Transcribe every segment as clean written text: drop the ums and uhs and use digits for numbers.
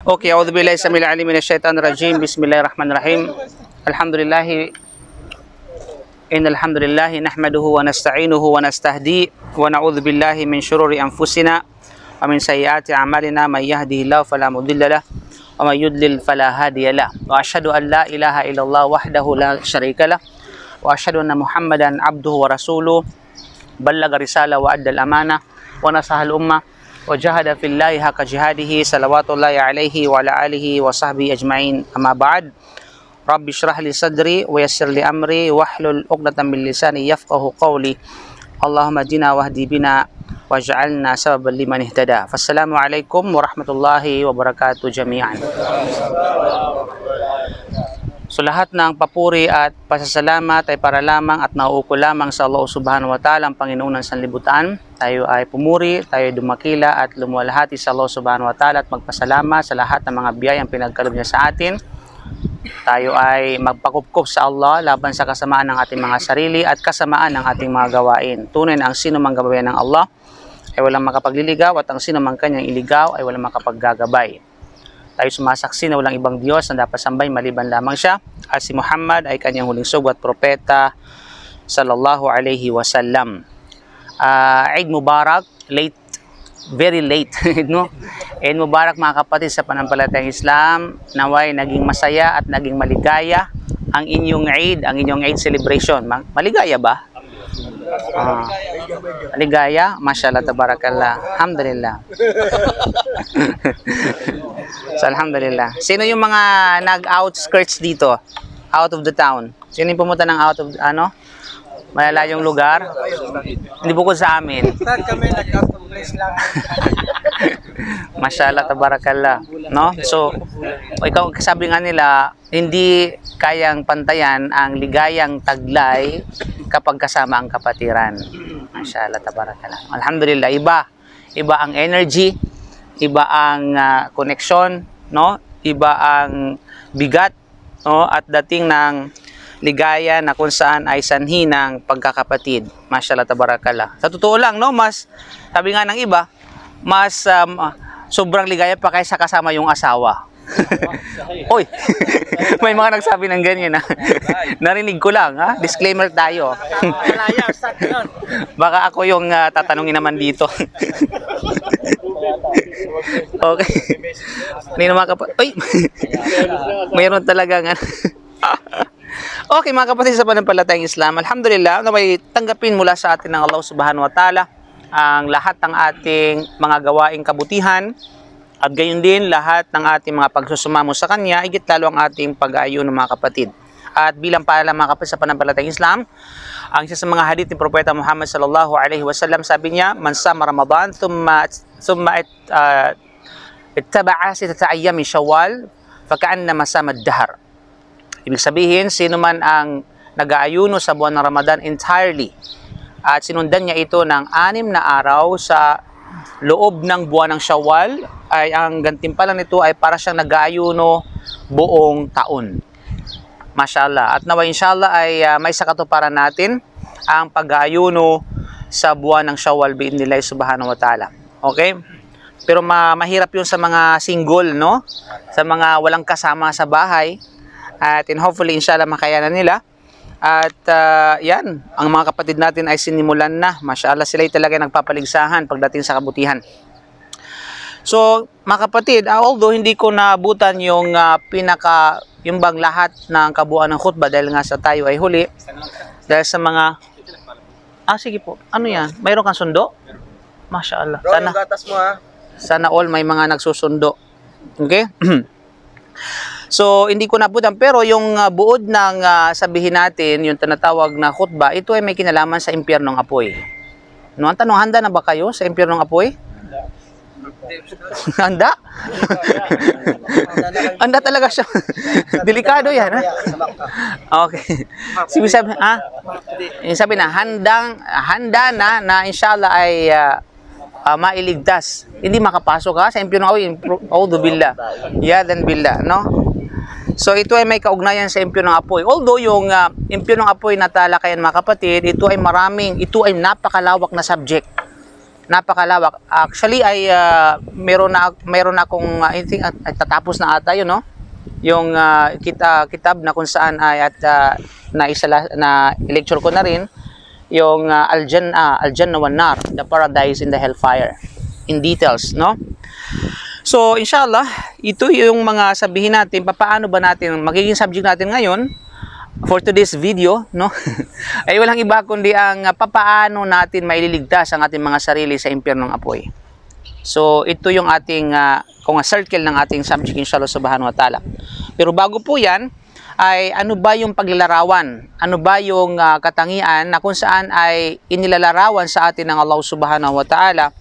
Okay, a'udzu billahi samil alim minasy syaitonir rajim. Bismillahirrahmanirrahim. Innal hamdalillah nahmaduhu wa nasta'inuhu wa nastahdi wa na'udzu billahi min shururi anfusina wa min sayyiati a'malina may yahdihillahu fala mudilla lahu wa may yudlil fala hadiya lahu. Wa asyhadu an la ilaha illallah wahdahu la syarika lahu wa asyhadu anna Muhammadan abduhu wa rasuluhu ballaga risala wa addal amanah wa nasahal ummah wa jahada fillahi haqqa jihadihi salawatullahi alaihi wa ala alihi wa sahbihi ajma'in. Amma ba'd. Rabbi shrah li sadri wa yassir li amri wahlul 'uqdatam min lisani yafqahu qawli. Allahumma hdina wahdi bina waj'alna sababan liman ihtada. Fassalamu alaikum warahmatullahi wabarakatuh jami'an. So lahat ng papuri at pasasalamat ay para lamang at nauuko lamang sa Allah subhanahu wa ta'ala, ang Panginoon ng sanlibutan. Tayo ay pumuri, tayo ay dumakila at lumuwalhati sa Allah subhanahu wa ta'ala at magpasalamat sa lahat ng mga biyayang pinagkaloob niya sa atin. Tayo ay magpakupkup sa Allah laban sa kasamaan ng ating mga sarili at kasamaan ng ating mga gawain. Tunay na ang sino mang gabayan ng Allah ay walang makapagliligaw at ang sino mang kanyang iligaw ay walang makapaggagabay. Tayo sumasaksi na walang ibang Diyos na dapat sambahin maliban lamang siya, at si Muhammad ay kanyang huling sugo at propeta sallallahu alaihi wasallam. Eid Mubarak, late, very late, no? Eid Mubarak mga kapatid sa panampalatayang Islam. Naway naging masaya at naging maligaya ang inyong Eid celebration. Maligaya ba? Maligaya, mashallah, tabarakallah, alhamdulillah. So alhamdulillah. Sino yung mga nag-outskirts dito? Out of the town? Sino yung pumunta ng out of malalayong lugar? Hindi bukod sa amin. Kami nag-out of place lang. Mashallah, tabarakallah, no? So ikaw, sabi nga nila, hindi kayang pantayan ang ligayang taglay kapag kasama ang kapatiran. Mashallah, tabarakallah. Alhamdulillah, iba ang energy, iba ang connection, no? Iba ang bigat, no? At dating ng ligaya na kung saan ay sanhi ng pagkakapatid. Mashallah, tabarakallah. Sa totoo lang, no, mas sabi nga ng iba, mas sobrang ligaya pa kaysa kasama yung asawa. Oy, may mga nagsabi ng ganyan, ha? Narinig ko lang, ha? Disclaimer tayo. Baka ako yung tatanungin naman dito. Okay. Hindi naman Oy, mayroon talaga nga. Okay mga kapatid sa panampalatayang Islam, alhamdulillah na may tanggapin mula sa atin ng Allah subhanahu wa ta'ala ang lahat ng ating mga gawaing kabutihan. At gayon din lahat ng ating mga pagsusumamo sa Kanya, higit lalo ang ating pag-aayon ng mga kapatid. At bilang paalala mga kapatid sa panampalatayang Islam, ang isa sa mga hadith ni Propeta Muhammad sallallahu alaihi wasallam, sabi niya, man sama Ramadan thumma ittaba'a sittata ayyamin Shawwal faka'annama sama ad-dahr. Ibig sabihin, sino man ang nag-aayuno sa buwan ng Ramadan entirely at sinundan niya ito ng 6 na araw sa loob ng buwan ng Shawwal, ay ang gantimpala nito ay para siyang nag-aayuno buong taon. Mashallah. At nawa inshallah ay may sakatuparan natin ang pag-aayuno sa buwan ng Shawwal bi'idhnillahi subhanahu wa ta'ala. Okay? Pero mahirap yun sa mga single, no? Sa mga walang kasama sa bahay. At hopefully inshallah makayanan nila. At yan, ang mga kapatid natin ay sinimulan na. Mashallah, sila ay talaga nagpapaligsahan pagdating sa kabutihan. So mga kapatid, although hindi ko naabutan yung yung bang lahat ng kabuuan ng khutbah dahil nga sa tayo ay huli, dahil sa mga sige po, ano yan, mayroon kang sundo? Mashallah, sana, gatas mo, ha? sana all may mga nagsusundo. Okay. So hindi ko nabutan, pero yung buod ng sabihin natin, yung tinatawag na khutbah, ito ay may kinalaman sa impyernong apoy. No, ang tanong, handa na ba kayo sa impyernong apoy? Handa? Handa talaga siya. Delikado yan, ha? Okay. Sabi na, handa na inshallah ay mailigtas. Hindi makapasok ha sa impyernong apoy. A'udhu billah. Yadan billah, no? So ito ay may kaugnayan sa impyernong apoy. Although yung impyernong apoy na talakayan mga kapatid, ito ay napakalawak na subject. Napakalawak. Actually ay meron na akong I think tatapos na ata 'yun, no? Yung kitab na kung saan ay at na lecture ko na rin yung Al-Jannah wan Nar, the paradise in the hellfire in details, no? So inshallah, ito yung mga sabihin natin paano ba natin magiging subject natin ngayon for today's video, no? Ay walang iba kundi ang papaano natin maililigtas ang ating mga sarili sa impyernong apoy. So ito yung ating kung circle ng ating subject inshallah subhanahu wa ta'ala. Pero bago po yan, ay ano ba yung paglalarawan? Ano ba yung katangian na kung saan ay inilalarawan sa atin ng Allah subhanahu wa ta'ala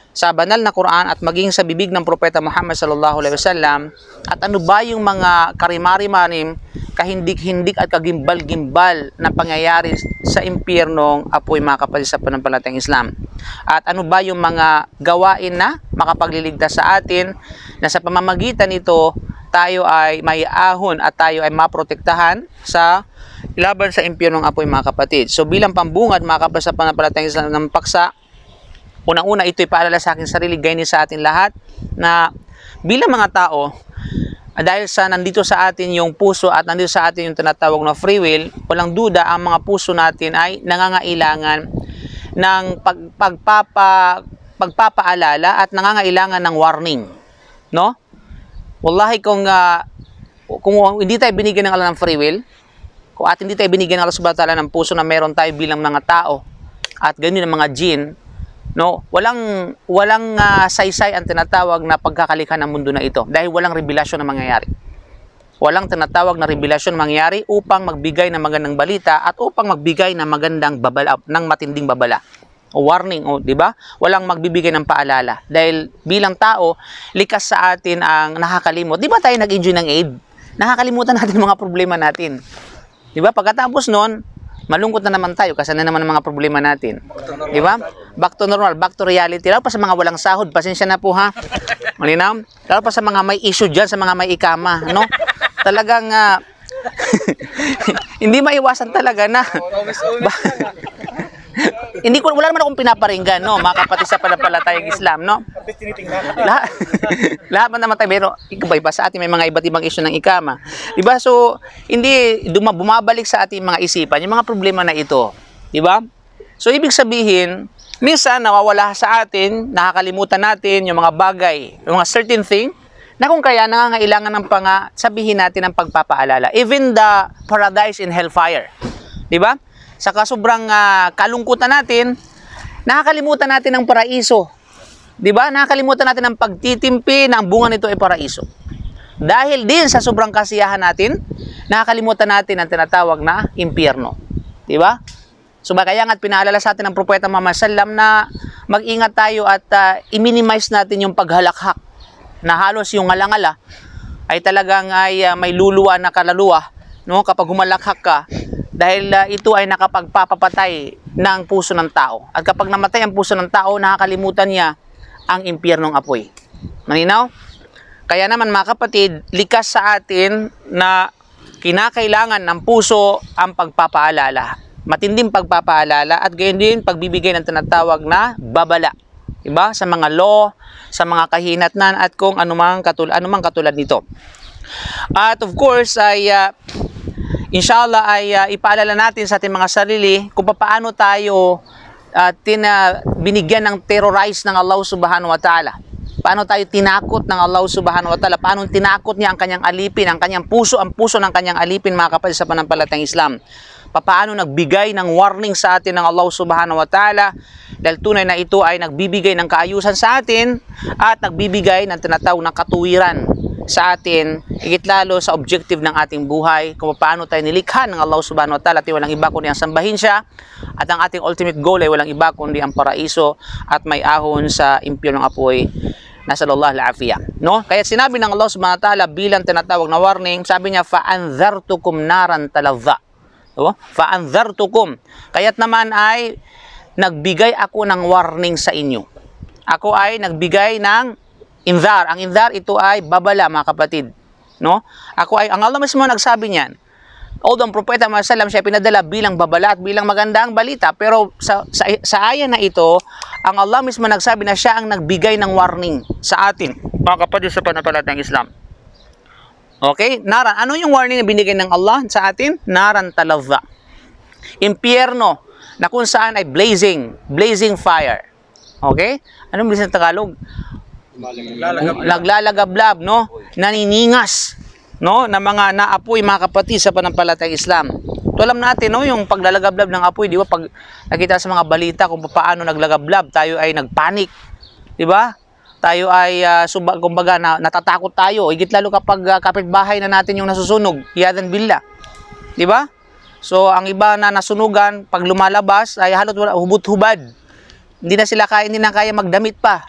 sa banal na Quran at maging sa bibig ng Propeta Muhammad sallallahu alaihi wasallam? At ano ba yung mga karimari-marim, kahindik-hindik at kagimbal-gimbal na pangyayari sa impyernong apoy, mga kapatid sa pananampalatayang Islam? At ano ba yung mga gawain na makapagliligtas sa atin na sa pamamagitan nito tayo ay may ahon at tayo ay maprotektahan sa laban sa impyernong apoy, mga kapatid? So bilang pambungad, mga kapatid sa pananampalatayang Islam ng paksa, unang-una ito'y paalala sa aking sarili, gayon sa atin lahat, na bilang mga tao, dahil sa nandito sa atin yung puso at nandito sa atin yung tinatawag na free will, walang duda ang mga puso natin ay nangangailangan ng pagpapaalala at nangangailangan ng warning, no? Wallahi kung hindi tayo binigyan ng Allah ng free will, kung at hindi tayo binigyan ng Allah subhanahu wa ta'ala ng puso na meron tayo bilang mga tao at ganyan ng mga jinn, no, walang saysay ang tinatawag na pagkakalikha ng mundo na ito dahil walang revelasyon na mangyayari. Walang tinatawag na revelasyon na mangyayari upang magbigay ng magandang balita at upang magbigay ng magandang babala, ng matinding babala o warning, o di ba? Walang magbibigay ng paalala dahil bilang tao, likas sa atin ang nakakalimot. Di ba tayo nag-enjoy ng aid? Nakakalimutan natin mga problema natin. Di ba? Pagkatapos noon, malungkot na naman tayo kasi na naman ang mga problema natin. Di ba? Back to normal, back to reality. Lalo pa sa mga walang sahod, pasensya na po ha. Malinaw? Lalo pa sa mga may issue dyan, sa mga may ikama, no? Talagang hindi maiwasan talaga na wala naman akong pinaparinggan, no, mga kapatid sa pananampalatayang Islam, no? Lahat man naman tayo, pero iba sa atin may mga iba't ibang issue ng ikama. Diba? So, hindi bumabalik sa ating mga isipan yung mga problema na ito. Diba? So, ibig sabihin, minsan nawawala sa atin, nakakalimutan natin yung mga bagay, yung mga certain thing, na kung kaya nangangailangan ng sabihin natin ang pagpapaalala. Even the paradise in hellfire. Diba? Sa sobrang kalungkutan natin, nakakalimutan natin ang paraiso. 'Di ba? Nakakalimutan natin ang pagtitimpi na ang bunga nito ay paraiso. Dahil din sa sobrang kasiyahan natin, nakakalimutan natin ang tinatawag na impyerno. 'Di ba? So kaya nga't pinaalala sa atin ng Propeta Muhammad sallam na mag-ingat tayo at i-minimize natin yung paghalakhak na halos yung ngalangala ay talagang may luluwa na kaluluwa, no, kapag humalakhak ka. Dahil ito ay nakapagpapapatay ng puso ng tao. At kapag namatay ang puso ng tao, nakakalimutan niya ang impyernong apoy. Malinaw? Kaya naman mga kapatid, likas sa atin na kinakailangan ng puso ang pagpapaalala. Matinding pagpapaalala at gayon din pagbibigay ng tinatawag na babala. Diba? Sa mga law, sa mga kahinatnan at kung anumang katulad nito. At of course ay inshallah ay ipaalala natin sa ating mga sarili kung paano tayo binigyan ng terrorize ng Allah subhanahu wa ta'ala. Paano tayo tinakot ng Allah subhanahu wa ta'ala. Paano tinakot niya ang kanyang alipin, ang kanyang puso, ang puso ng kanyang alipin, mga kapatid sa pananampalatayang Islam. Paano nagbigay ng warning sa atin ng Allah subhanahu wa ta'ala dahil tunay na ito ay nagbibigay ng kaayusan sa atin at nagbibigay ng tinatawag na katuwiran sa atin, higit lalo sa objective ng ating buhay, kung paano tayo nilikha ng Allah subhanahu wa ta'ala at walang iba kundi ang sambahin siya, at ang ating ultimate goal ay walang iba kundi ang paraiso at may ahon sa impyernong apoy. Nasallallahu al-afiyah, no? Kaya sinabi ng Allah subhanahu wa ta'ala bilang tinatawag na warning, sabi niya, fa'anzartukum naran talazza. No? Fa'anzartukum. Kaya't naman ay nagbigay ako ng warning sa inyo. Ako ay nagbigay ng inzar. Ang inzar ito ay babala, mga kapatid, no? Ang Allah mismo nagsabi niyan Although ang Propeta Muhammad sallam siya pinadala bilang babala at bilang magandang balita, pero sa aya na ito, ang Allah mismo nagsabi na siya ang nagbigay ng warning sa atin, mga kapatid sa pananampalatayang Islam. Okay? Naran, ano yung warning na binigay ng Allah sa atin? Naran talazza. Impyerno, na kung saan ay blazing fire. Okay? Anong blazing sa Tagalog? Naglalagablab, no? Naniningas, no? Na mga naapoy, mga kapatid sa pananampalatayang Islam. Ito alam natin, no? Yung paglalagablab ng apoy, di ba? Pag nakita sa mga balita kung paano naglagablab, tayo ay nagpanik. Di ba? Tayo ay, kumbaga, natatakot tayo. Higit lalo kapag kapitbahay na natin yung nasusunog. Iyadan billah. Di ba? So, ang iba na nasunugan, pag lumalabas, ay halot hubot-hubad. Hindi na kaya magdamit pa.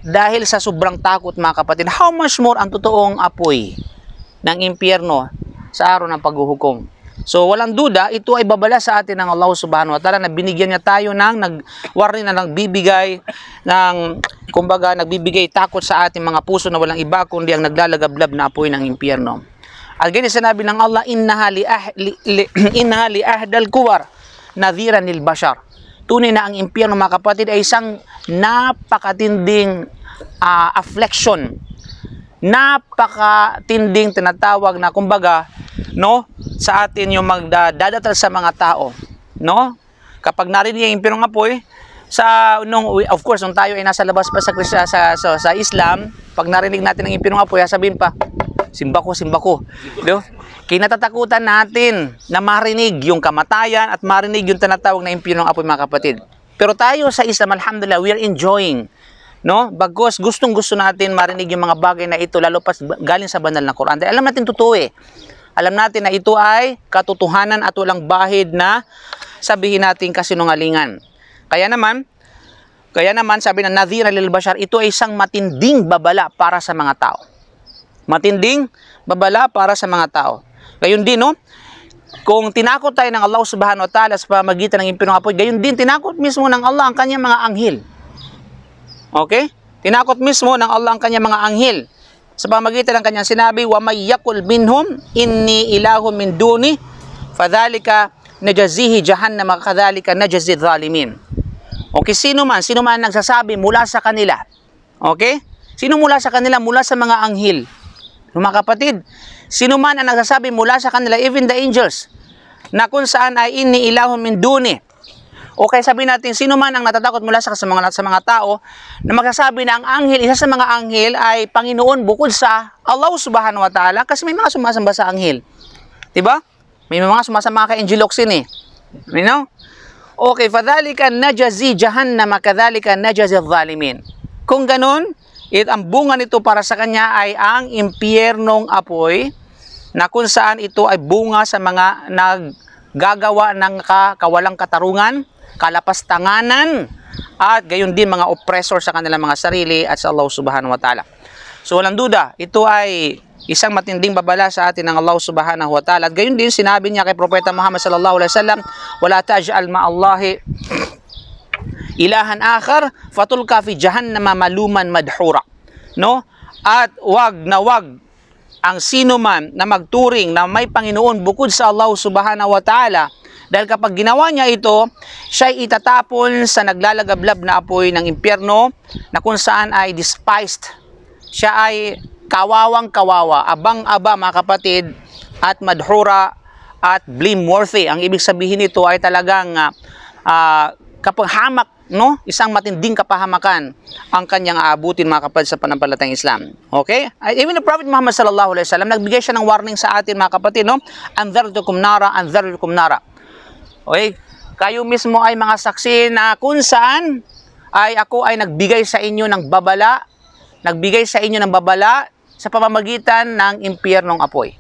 Dahil sa sobrang takot, mga kapatid. How much more ang totoong apoy ng impyerno sa araw ng paghuhukom. So walang duda, ito ay babala sa atin ng Allah subhanahu wa ta'ala na binigyan niya tayo ng warning na nagbibigay ng, kumbaga, nagbibigay takot sa ating mga puso na walang iba kundi ang naglalagablab na apoy ng impyerno. At ganyan sinabi ng Allah, innaha li ahdal kuwar nadhiran lil bashar. Tunay na ang impyerno, mga kapatid, ay isang napakatinding affliction. Napakatinding tinatawag na, kumbaga, no, sa atin yung magdadatal sa mga tao, no? Kapag narinig yung impyerno ng apoy, of course, nung tayo ay nasa labas pa sa Islam, pag narinig natin ang impyerno ng apoy, sabihin pa, simba ko. No? Kinatatakutan natin na marinig yung kamatayan at marinig yung tinatawag na impyerno ng apoy, mga kapatid. Pero tayo sa Islam, alhamdulillah, we are enjoying, no? Bagos gustong-gusto natin marinig yung mga bagay na ito, lalo pa galing sa banal na Quran. Dahil alam natin totoo eh. Alam natin na ito ay katotohanan at walang bahid na sabihin natin kasinungalingan. Kaya naman sabi ng nadhira lil bashar, ito ay isang matinding babala para sa mga tao. Matinding babala para sa mga tao. Gayon din, no? Kung tinakot tayo ng Allah subhanahu wa ta'ala sa pamamagitan ng impyerno ng apoy, gayon din tinakot mismo ng Allah ang kanyang mga anghel. Okay? Tinakot mismo ng Allah ang kanyang mga anghel sa pamamagitan ng kanyang sinabi, wa may yakul minhum inni ilahum min duni fadhalika najazihi jahannam kadhalika najazi dhalimin. Okay, sino man nagsasabi mula sa kanila. Okay? Sino mula sa kanila? Mula sa mga anghel. Mga kapatid, sino man ang nagsasabi mula sa kanila, even the angels, na kung saan ay inni ilahum min duni. Okay, sabihin natin, sino man ang natatakot mula sa mga tao na magsasabi na ang anghel, isa sa mga anghel ay Panginoon bukod sa Allah subhanahu wa ta'ala, kasi may mga sumasamba sa anghel. Diba? May mga sumasamba kay Angeloxin eh. You know? Okay, fadhalika najazi jahannam kadhalika najazi dhalimin. Kung ganun, ang bunga nito para sa kanya ay ang impyernong apoy, na kung saan ito ay bunga sa mga naggagawa ng kawalang katarungan, kalapastanganan, at gayon din mga oppressor sa kanilang mga sarili at sa Allah subhanahu wa ta'ala. So walang duda, ito ay isang matinding babala sa atin ng Allah subhanahu wa ta'ala. At gayon din sinabi niya kay Propeta Muhammad sallallahu alaihi wasallam, wala taj'al ma'allahi ilahan akhar fatulka fi jahannama maluman madhura. No? At wag ang sino man na magturing na may Panginoon bukod sa Allah subhanahu wa ta'ala, dahil kapag ginawa niya ito, siya itatapon sa naglalagablab na apoy ng impyerno, na kung saan ay despised. Siya ay kawawang-kawawa, abang-aba, mga kapatid, at madhura at blameworthy. Ang ibig sabihin nito ay talagang kapaghamak, no? Isang matinding kapahamakan ang kanyang aabutin, mga kapatid, sa pananampalatayang Islam. Okay? Even the Prophet Muhammad sallallahu alaihi wasallam, nagbigay siya ng warning sa atin, mga kapatid, no? Anzartukum nara. Okay? Kayo mismo ay mga saksi na kung saan ay ako ay nagbigay sa inyo ng babala, sa pamamagitan ng impyernong apoy.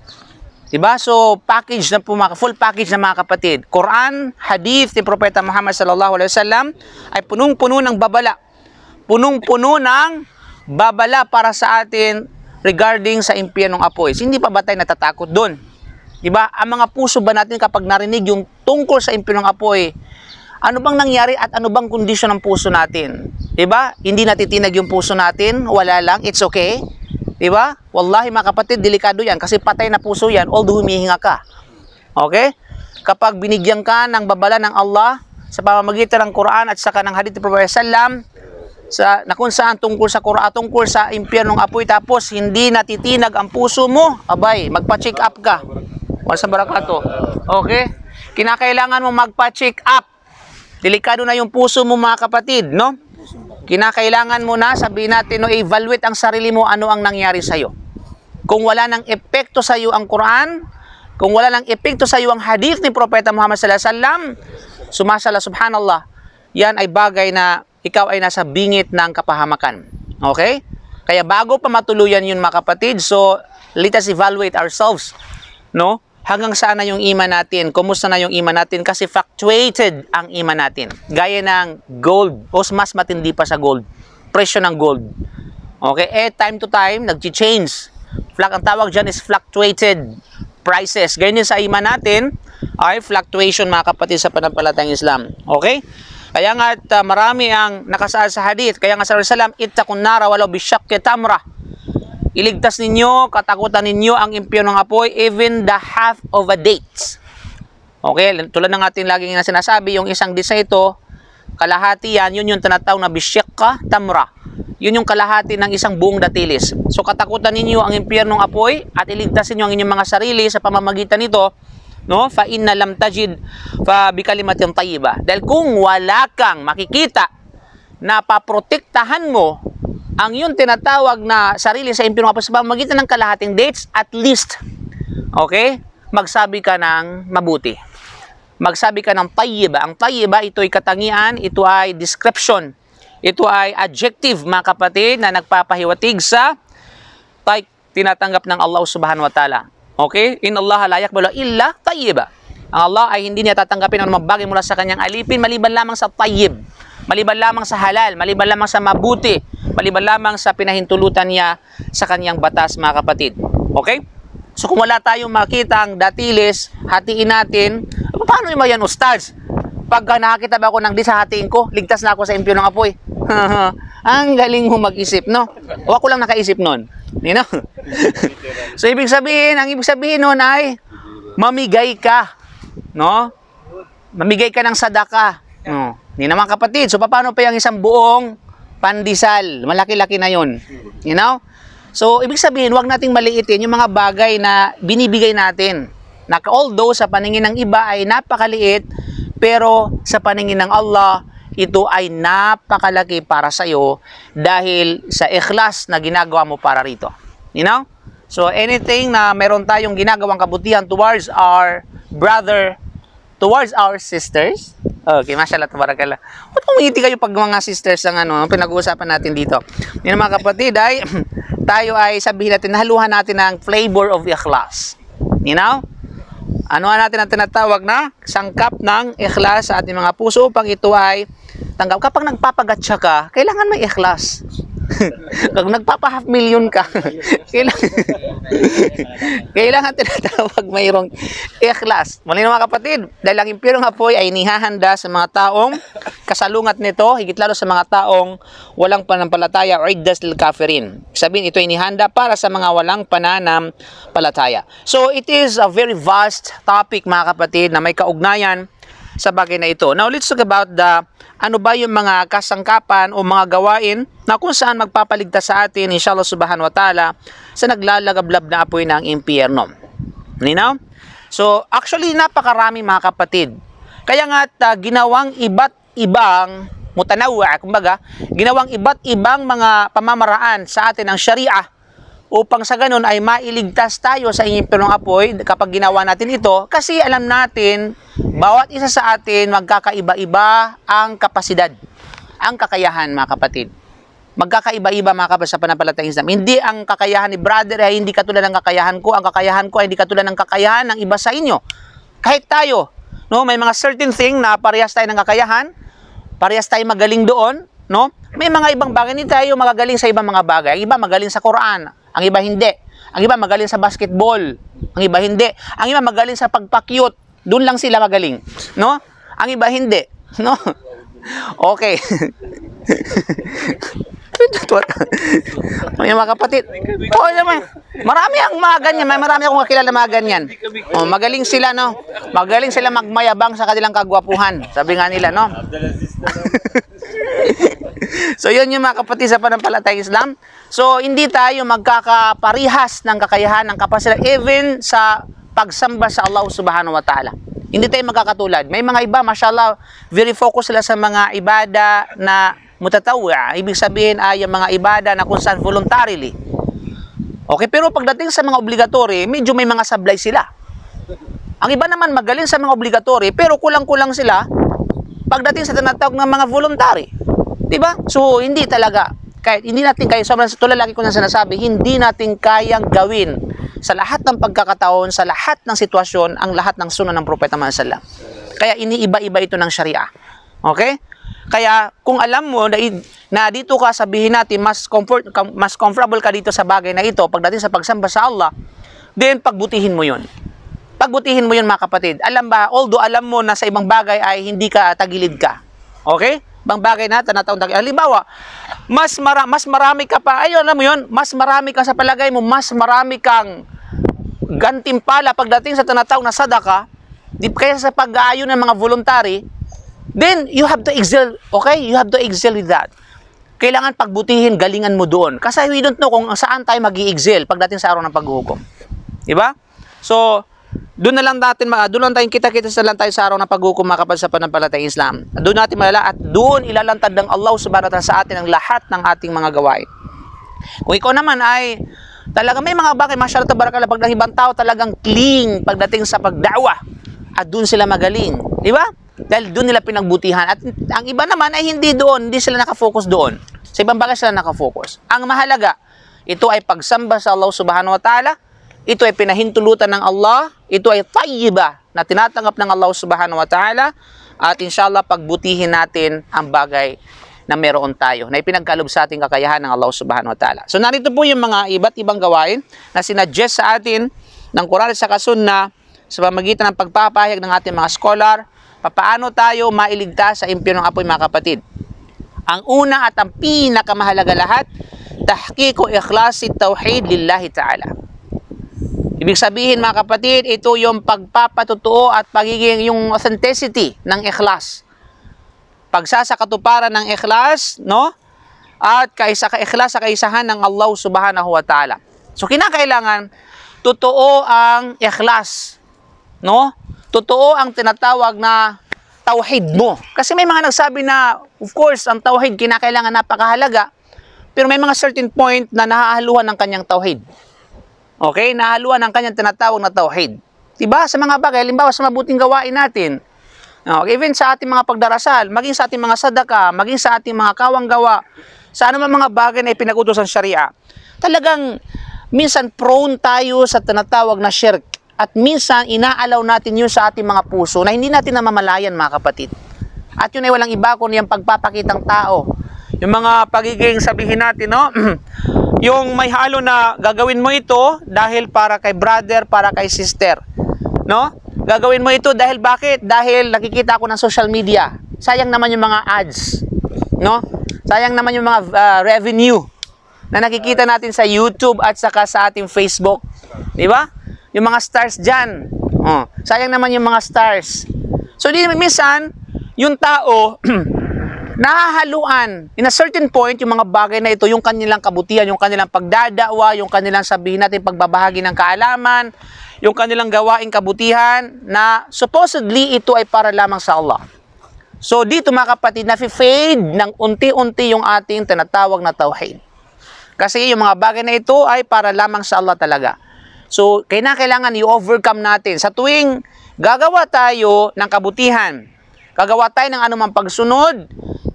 Diba? So, full package na, mga kapatid. Quran, hadith ni Propeta Muhammad sallallahu alaihi wasallam ay punong-puno ng babala. Punong-puno ng babala para sa atin regarding sa impyernong apoy. So, hindi pa ba tayo natatakot doon? Diba? Ang mga puso ba natin kapag narinig yung tungkol sa impyernong apoy, ano bang nangyari at ano bang kondisyon ng puso natin? Diba? Hindi natitinag yung puso natin, wala lang, it's okay. Diba? Wallahi, mga kapatid, delikado yan kasi patay na puso yan although humihinga ka. Okay? Kapag binigyan ka ng babala ng Allah sa pamamagitan ng Quran at saka ng hadith ni Prophet sallam na kung saan tungkol sa Quran, tungkol sa impyernong apoy, tapos hindi natitinag ang puso mo, abay, magpa-check up ka. Wala sa barakato. Okay? Kinakailangan mo magpa-check up. Delikado na yung puso mo, mga kapatid, no? Kinakailangan mo na sabihin natin, no, evaluate ang sarili mo, ano ang nangyari sa'yo. Kung wala nang epekto sa'yo ang Quran, kung wala nang epekto sa'yo ang hadith ni Propeta Muhammad sallallahu alaihi wasallam, sumasala, subhanallah, yan ay bagay na ikaw ay nasa bingit ng kapahamakan. Okay? Kaya bago pa matuluyan yun, mga kapatid, so let us evaluate ourselves, no? Hanggang saan na yung iman natin, kumusta na yung iman natin, kasi fluctuated ang iman natin. Gaya ng gold, o mas matindi pa sa gold, presyo ng gold. Okay? Time to time, nag-change. Ang tawag dyan is fluctuated prices. Ganyan din sa iman natin, ay fluctuation, mga kapatid, sa panampalatayang Islam. Okay? Kaya nga marami ang nakasaad sa hadith. Kaya nga sa Rasulullah, ittaqun nara walau bishaqqi tamra. Iligtas ninyo, katakutan ninyo ang impyernong apoy, even the half of a date. Okay, tulad ng ating laging sinasabi, yung isang disa ito, kalahati yan, yun yung tinatawag na bisyakka tamra. Yun yung kalahati ng isang buong datilis. So katakutan ninyo ang impyernong apoy at iligtas ninyo ang inyong mga sarili sa pamamagitan nito, no? Fa inna lam tajid fa bikalimatin tayyiba. Dahil kung wala kang makikita na paprotektahan mo ang yung tinatawag na sarili sa impyerno sa pamamagitan ng kalahating dates, at least, okay, magsabi ka ng mabuti. Magsabi ka ng tayyiba. Ang tayyiba, ito ay katangian, ito ay description, ito ay adjective, mga kapatid, na nagpapahiwatig sa tinatanggap ng Allah subhanahu wa ta'ala. Okay? In Allah la yaqbalu illa tayyiba. Ang Allah ay hindi niya tatanggapin ang bagay mula sa kanyang alipin, maliban lamang sa tayyib, maliban lamang sa halal, maliban lamang sa mabuti, maliban lamang sa pinahintulutan niya sa kanyang batas, mga kapatid. Okay? So kung wala tayong makita ang datilis, hatiin natin. Paano yung yan, ustads? Pag nakakita ba ako ng di sa hatiin ko, ligtas na ako sa impyernong apoy. Ang galing mo mag-isip, no? O ako lang nakaisip nun. You know? So ibig sabihin, ang ibig sabihin nun ay mamigay ka. No? Mamigay ka ng sadaka. No? Hindi naman, kapatid. So paano pa yung isang buong pandesal? Malaki-laki na yun. You know? So ibig sabihin, huwag nating maliitin yung mga bagay na binibigay natin. Na although sa paningin ng iba ay napakaliit, pero sa paningin ng Allah, ito ay napakalaki para sa iyo dahil sa ikhlas na ginagawa mo para rito. You know? So anything na meron tayong ginagawang kabutihan towards our brother, towards our sisters. Okay, mashallah, tabarakallah. Ba't umiti kayo pag mga sisters ang pinag-uusapan natin dito? Yung mga kapatid ay tayo ay sabihin natin, nahaluhan natin ng flavor of ikhlas. You know? Ano natin ang tinatawag na sangkap ng ikhlas sa ating mga puso upang ito ay tanggap. Kapag nagpapagatsa ka, kailangan may ikhlas. Kung nagpapa-half million ka, kailangan tinatawag mayroong ikhlas. Muli mga kapatid, dahil ang impyernong apoy ay inihahanda sa mga taong kasalungat nito, higit lalo sa mga taong walang panampalataya o iddas lil kafirin. Sabihin, ito inihanda para sa mga walang pananampalataya. So, it is a very vast topic, mga kapatid, na may kaugnayan sa bagay na ito. Now, let's talk about ano ba yung mga kasangkapan o mga gawain na kung saan magpapaligtas sa atin, inshallah subhanahu wa ta'ala, sa naglalagablab na apoy ng impyerno. You know? So, actually, napakarami, mga kapatid. Kaya nga, ginawang iba't ibang mutanawa, kumbaga, ginawang iba't ibang mga pamamaraan sa atin ng Sharia upang sa ganun ay mailigtas tayo sa impyernong apoy kapag ginawa natin ito, kasi alam natin, bawat isa sa atin magkakaiba-iba ang kapasidad, ang kakayahan, mga kapatid. Magkakaiba-iba, mga kapatid, sa panampalatayang Islam. Hindi ang kakayahan ni brother ay hindi katulad ng kakayahan ko, ang kakayahan ko ay hindi katulad ng kakayahan ng iba sa inyo. Kahit tayo, no, may mga certain thing na parehas tayo ng kakayahan, parehas tayo magaling doon, no? May mga ibang bagay, hindi tayo magagaling sa ibang mga bagay. Ang iba magaling sa Quran, ang iba hindi. Ang iba magaling sa basketball, ang iba hindi. Ang iba magaling sa pagpakyut, doon lang sila magaling, no? Ang iba hindi, no? Okay. May mga kapatid. Oo naman. Marami ang mga ganyan. Marami akong kakilala mga ganyan. Oh, magaling sila, no? Magaling sila magmayabang sa kanilang kagwapuhan. Sabi nga nila, no? So, yun yung mga kapatid sa pananampalatayang Islam. So, hindi tayo magkakaparihas ng kakayahan, ng kapasidad, even sa pagsamba sa Allah subhanahu wa ta'ala. Hindi tayo magkakatulad. May mga iba, mashallah, very focus sila sa mga ibada na mutatawwa. Ibig sabihin ay yung mga ibada na kung saan voluntarily. Okay, pero pagdating sa mga obligatory, medyo may mga sablay sila. Ang iba naman magaling sa mga obligatory, pero kulang-kulang sila pagdating sa tinatawag ng mga voluntary. Diba? So, hindi talaga, kahit hindi natin kaya, sobrang tulad lagi ko na sinasabi, hindi natin kayang gawin sa lahat ng pagkakataon, sa lahat ng sitwasyon, ang lahat ng sunan ng Propeta Muhammad sallallahu alaihi wasallam. Kaya iniiba-iba ito ng Sharia. Okay? Kaya kung alam mo na dito ka, sabihin natin mas comfortable ka dito sa bagay na ito pagdating sa pagsamba sa Allah, then pagbutihin mo 'yon. Pagbutihin mo 'yon mga kapatid. Alam ba, although alam mo na sa ibang bagay ay hindi ka tagilid ka. Okay? Ibang bagay na tinatawag tagilid. Halimbawa, mas marami ka pa, ayun, alam mo 'yon, mas marami ka sa palagay mo, mas marami kang gantimpala pagdating sa tinatawag na sadaka, di kaysa sa pag-aayon ng mga voluntary. Then, you have to excel, okay? You have to excel with that. Kailangan pagbutihin, galingan mo doon. Kasi we don't know kung saan tayo mag-i-excel pagdating sa araw ng paghuhukom. Diba? So, doon na lang natin, doon lang tayo kita-kita sa lang tayo sa araw ng paghuhukom mga kapatid sa pananampalatayang Islam. Doon natin malala at doon ilalantad ng Allah subhanahu wa ta'ala sa atin ang lahat ng ating mga gawain. Kung ikaw naman ay talaga may mga bagay, masyara't barakallah, pag ng ibang tao talagang cling pagdating sa pagdawa at doon sila magaling. Diba? Dahil doon nila pinagbutihan. At ang iba naman ay hindi doon, hindi sila nakafocus doon. Sa ibang bagay sila nakafocus. Ang mahalaga, ito ay pagsamba sa Allah subhanahu wa ta'ala, ito ay pinahintulutan ng Allah, ito ay tayyiba na tinatanggap ng Allah subhanahu wa ta'ala, at inshallah pagbutihin natin ang bagay na meron tayo, na ipinagkalob sa ating kakayahan ng Allah subhanahu wa ta'ala. So narito po yung mga iba't ibang gawain na sinadjust sa atin ng Quran at sa Sunnah sa pamamagitan ng pagpapahayag ng ating mga scholar, paano tayo mailigtas sa impyernong apoy mga kapatid. Ang una at ang pinakamahalaga lahat, tahqiqu ikhlasi tauhid lillahi ta'ala. Ibig sabihin mga kapatid, ito yung pagpapatutuo at pagiging yung authenticity ng ikhlas. Pagsasakatuparan ng ikhlas, no? At ikhlas sa kaisahan ng Allah subhanahu wa ta'ala. So kinakailangan, totoo ang ikhlas, no? Totoo ang tinatawag na tauhid mo. Kasi may mga nagsabi na, of course, ang tauhid kinakailangan napakahalaga, pero may mga certain point na nahahaluan ng kanyang tauhid. Okay? Nahahaluan ng kanyang tinatawag na tauhid. Diba? Sa mga bagay, halimbawa sa mabuting gawain natin, even sa ating mga pagdarasal, maging sa ating mga sadaka, maging sa ating mga kawang gawa, sa anumang mga bagay na ipinag-utos ng Sharia, talagang minsan prone tayo sa tinatawag na shirk. At minsan, inaalaw natin yun sa ating mga puso na hindi natin namamalayan mga kapatid. At yun ay walang iba kundi yung pagpapakitang tao. Yung mga pagiging sabihin natin, no? Yung may halo na gagawin mo ito dahil para kay brother, para kay sister. No? Gagawin mo ito dahil bakit? Dahil nakikita ko ng social media. Sayang naman yung mga ads. No? Sayang naman yung mga revenue na nakikita natin sa YouTube at saka sa ating Facebook. Di ba? Yung mga stars dyan. Sayang naman yung mga stars. So, minsan, yung tao, nahahaluan. In a certain point, yung mga bagay na ito, yung kanilang kabutihan, yung kanilang pagdadawa, yung kanilang sabihin natin, pagbabahagi ng kaalaman, yung kanilang gawaing kabutihan, na supposedly ito ay para lamang sa Allah. So, dito mga kapatid, nafi-fade ng unti-unti yung ating tinatawag na tauhid. Kasi yung mga bagay na ito ay para lamang sa Allah talaga. So, kailangan i-overcome natin. Sa tuwing gagawa tayo ng kabutihan, gagawa tayo ng anumang pagsunod,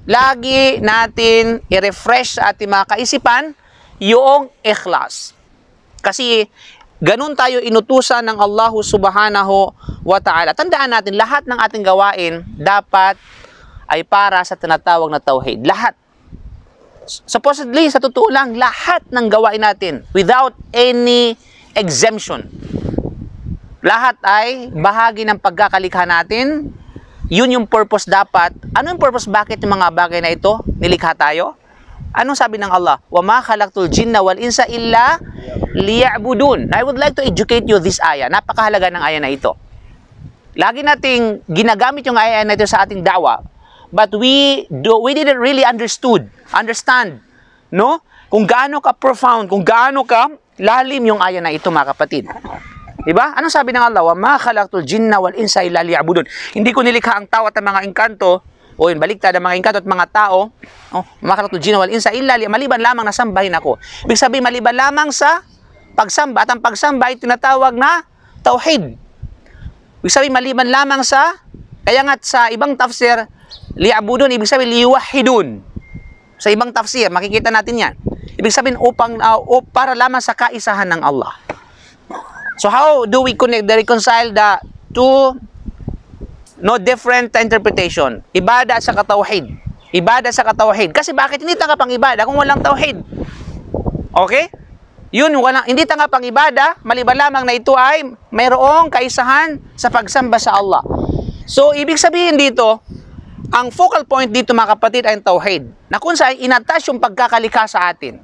lagi natin i-refresh sa ating mga kaisipan yung ikhlas. Kasi ganun tayo inutusan ng Allah subhanahu wa ta'ala. Tandaan natin, lahat ng ating gawain dapat ay para sa tinatawag na tauhid. Lahat. Supposedly, sa totoo lang, lahat ng gawain natin without any exemption. Lahat ay bahagi ng pagkakalikha natin. Yun yung purpose dapat. Ano yung purpose? Bakit yung mga bagay na ito nilikha tayo? Anong sabi ng Allah? وَمَا خَلَقْتُ الْجِنَّ وَالْإِنسَ إِلَّا لِيَعْبُدُونَ. I would like to educate you this ayah. Napakahalaga ng ayah na ito. Lagi nating ginagamit yung ayah na ito sa ating da'wa, but we didn't really understand, no? Kung gaano ka profound, kung gaano ka lalim yung ayah na ito, mga kapatid. Diba? Anong sabi ng Allah? وَمَا خَلَقْتُ الْجِنَّ وَالْإِنسَ إِلَّا لِيَعْبُدُونَ. Hindi ko nilikha ang tao at ang mga engkanto, o yun, baliktad ang mga engkanto at mga tao, وَمَا خَلَقْتُ الْجِنَّ وَالْإِنسَ إِلَّا maliban lamang na sambahin ako. Ibig sabihin, maliban lamang sa pagsamba, at ang pagsamba ay tinatawag na tauhid. Ibig sabihin, maliban lamang sa, kaya nga sa ibang tafsir, liya'budun, ibig sabihin, liyuwahidun. Sa ibang tafsir, makikita natin yan. Ibig sabihin, para lamang sa kaisahan ng Allah. So how do we reconcile the two different interpretation? Ibada sa katauhid. Ibada sa katauhid. Kasi bakit hindi tanggap ang ibada kung walang tauhid? Okay? Yun, hindi tanggap ang ibada, maliban lamang na ito ay mayroong kaisahan sa pagsamba sa Allah. So, ibig sabihin dito, ang focal point dito, mga kapatid, ay ang tauhid. Na kung saan inattach yung pagkakalikha sa atin.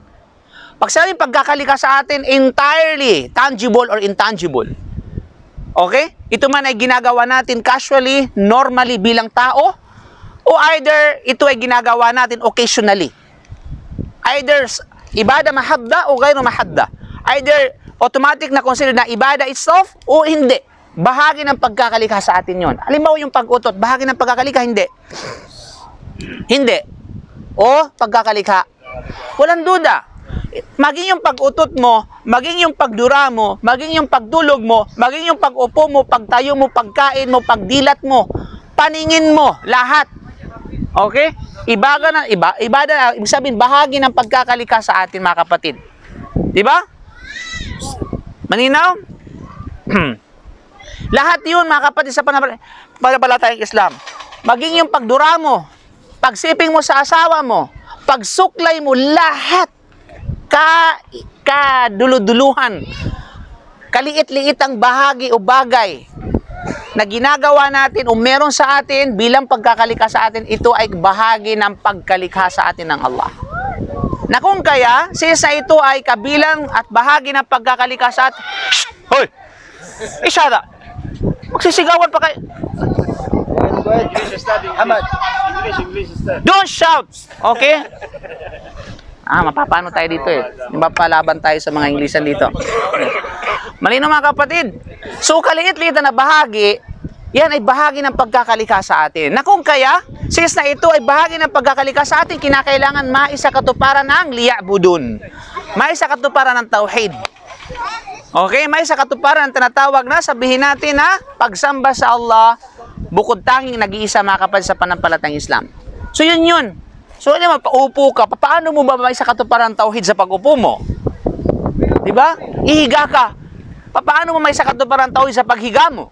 Pag sabing pagkakalikha sa atin, entirely tangible or intangible. Okay? Ito man ay ginagawa natin casually, normally bilang tao, o either ito ay ginagawa natin occasionally. Either ibada mahadda o gayro mahadda. Either automatic na consider na ibada itself o hindi. Bahagi ng pagkakalikha sa atin yon. Halimbawa yung pag-utot, bahagi ng pagkakalikha, hindi. Hindi. O pagkakalikha. Walang duda. Maging yung pag-utot mo, maging yung pagdura mo, maging yung pagdulog mo, maging yung pag-upo mo, pagtayo mo, pagkain mo, pagdilat mo, paningin mo, lahat. Okay? Ibada na, ibig sabihin, bahagi ng pagkakalikha sa atin, mga kapatid. Diba? Maninaw? Lahat yun, mga kapatid, sa panampalatayang Islam. Maging yung pagdura mo, pagsiping mo sa asawa mo, pagsuklay mo, lahat kaduluduluhan, kaliit-liitang bahagi o bagay na ginagawa natin o meron sa atin bilang pagkakalikha sa atin, ito ay bahagi ng pagkalikha sa atin ng Allah. Na kung kaya, since ito ay kabilang at bahagi ng pagkakalikha sa atin, hoy! Isyada! Magsisigawan pa kayo. Don't shout! Okay? Mapapano tayo dito eh. Mapalaban tayo sa mga Inglesan dito. Malino, mga kapatid. So, kaliit-liit na bahagi, yan ay bahagi ng pagkakalikha sa atin. Na kung kaya, since na ito ay bahagi ng pagkakalikha sa atin, kinakailangan maisa katuparan ng liya'budun. Maisa katuparan ng tauhid. Okay? Maisa katuparan ng tinatawag na, sabihin natin na pagsamba sa Allah, bukod tanging nag-iisa, mga kapatid, sa panampalatayang Islam. So, yun. So, paupo ka, paano mo ba maisa katuparan ng tauhid sa pag-upo mo? Diba? Ihiga ka. Paano mo maisa katuparan ng tauhid sa paghiga mo?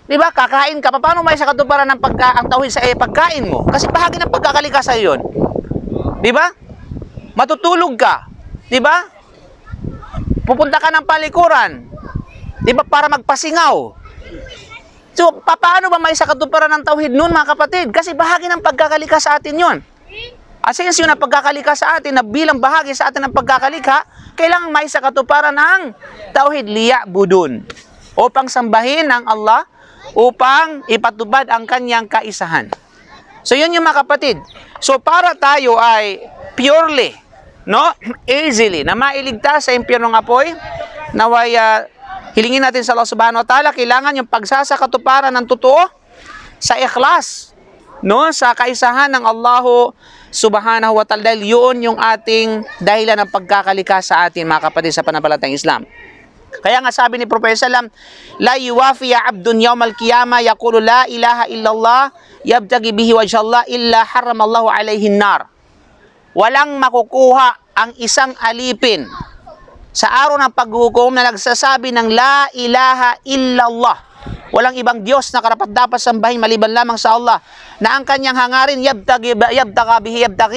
Diba? Kakain ka. Paano mo maisa katuparan ng ang tauhid sa pagkain mo? Kasi bahagi ng pagkakalikha sa yun. Diba? Matutulog ka. Diba? Pupunta ka ng palikuran. Diba? Para magpasingaw. So, paano ba maisa katuparan ng tauhid nun, mga kapatid? Kasi bahagi ng pagkakalikha sa atin yun. At since yun ang pagkakalikha sa atin, na bilang bahagi sa atin ng pagkakalikha, kailangan maisa katuparan ng tauhid liya'budun, upang sambahin ng Allah, upang ipatubad ang kanyang kaisahan. So yun yung, mga kapatid. So para tayo ay purely, easily, na mailigtas sa impyernong apoy, naway hilingin natin sa Allah subhanahu wa ta'ala, kailangan yung pagsasakatuparan ng totoo sa ikhlas, sa kaisahan ng Allah subhanahu wa ta'ala, dahil yun yung ating dahilan ng pagkakalikha sa atin, mga kapatid, sa panampalatayang Islam. Kaya nga sabi ni Prophet sallam, la yuwafiya abdun yawmal qiyamah yaqulu la ilaha illallah yabtagi bihi wajhallah illa haramallahu alayhi nar. Walang makukuha ang isang alipin sa araw ng paghukom na nagsasabi ng la ilaha illallah. Walang ibang Diyos na karapat-dapat sambahin maliban lamang sa Allah, na ang kanyang hangarin yabtagi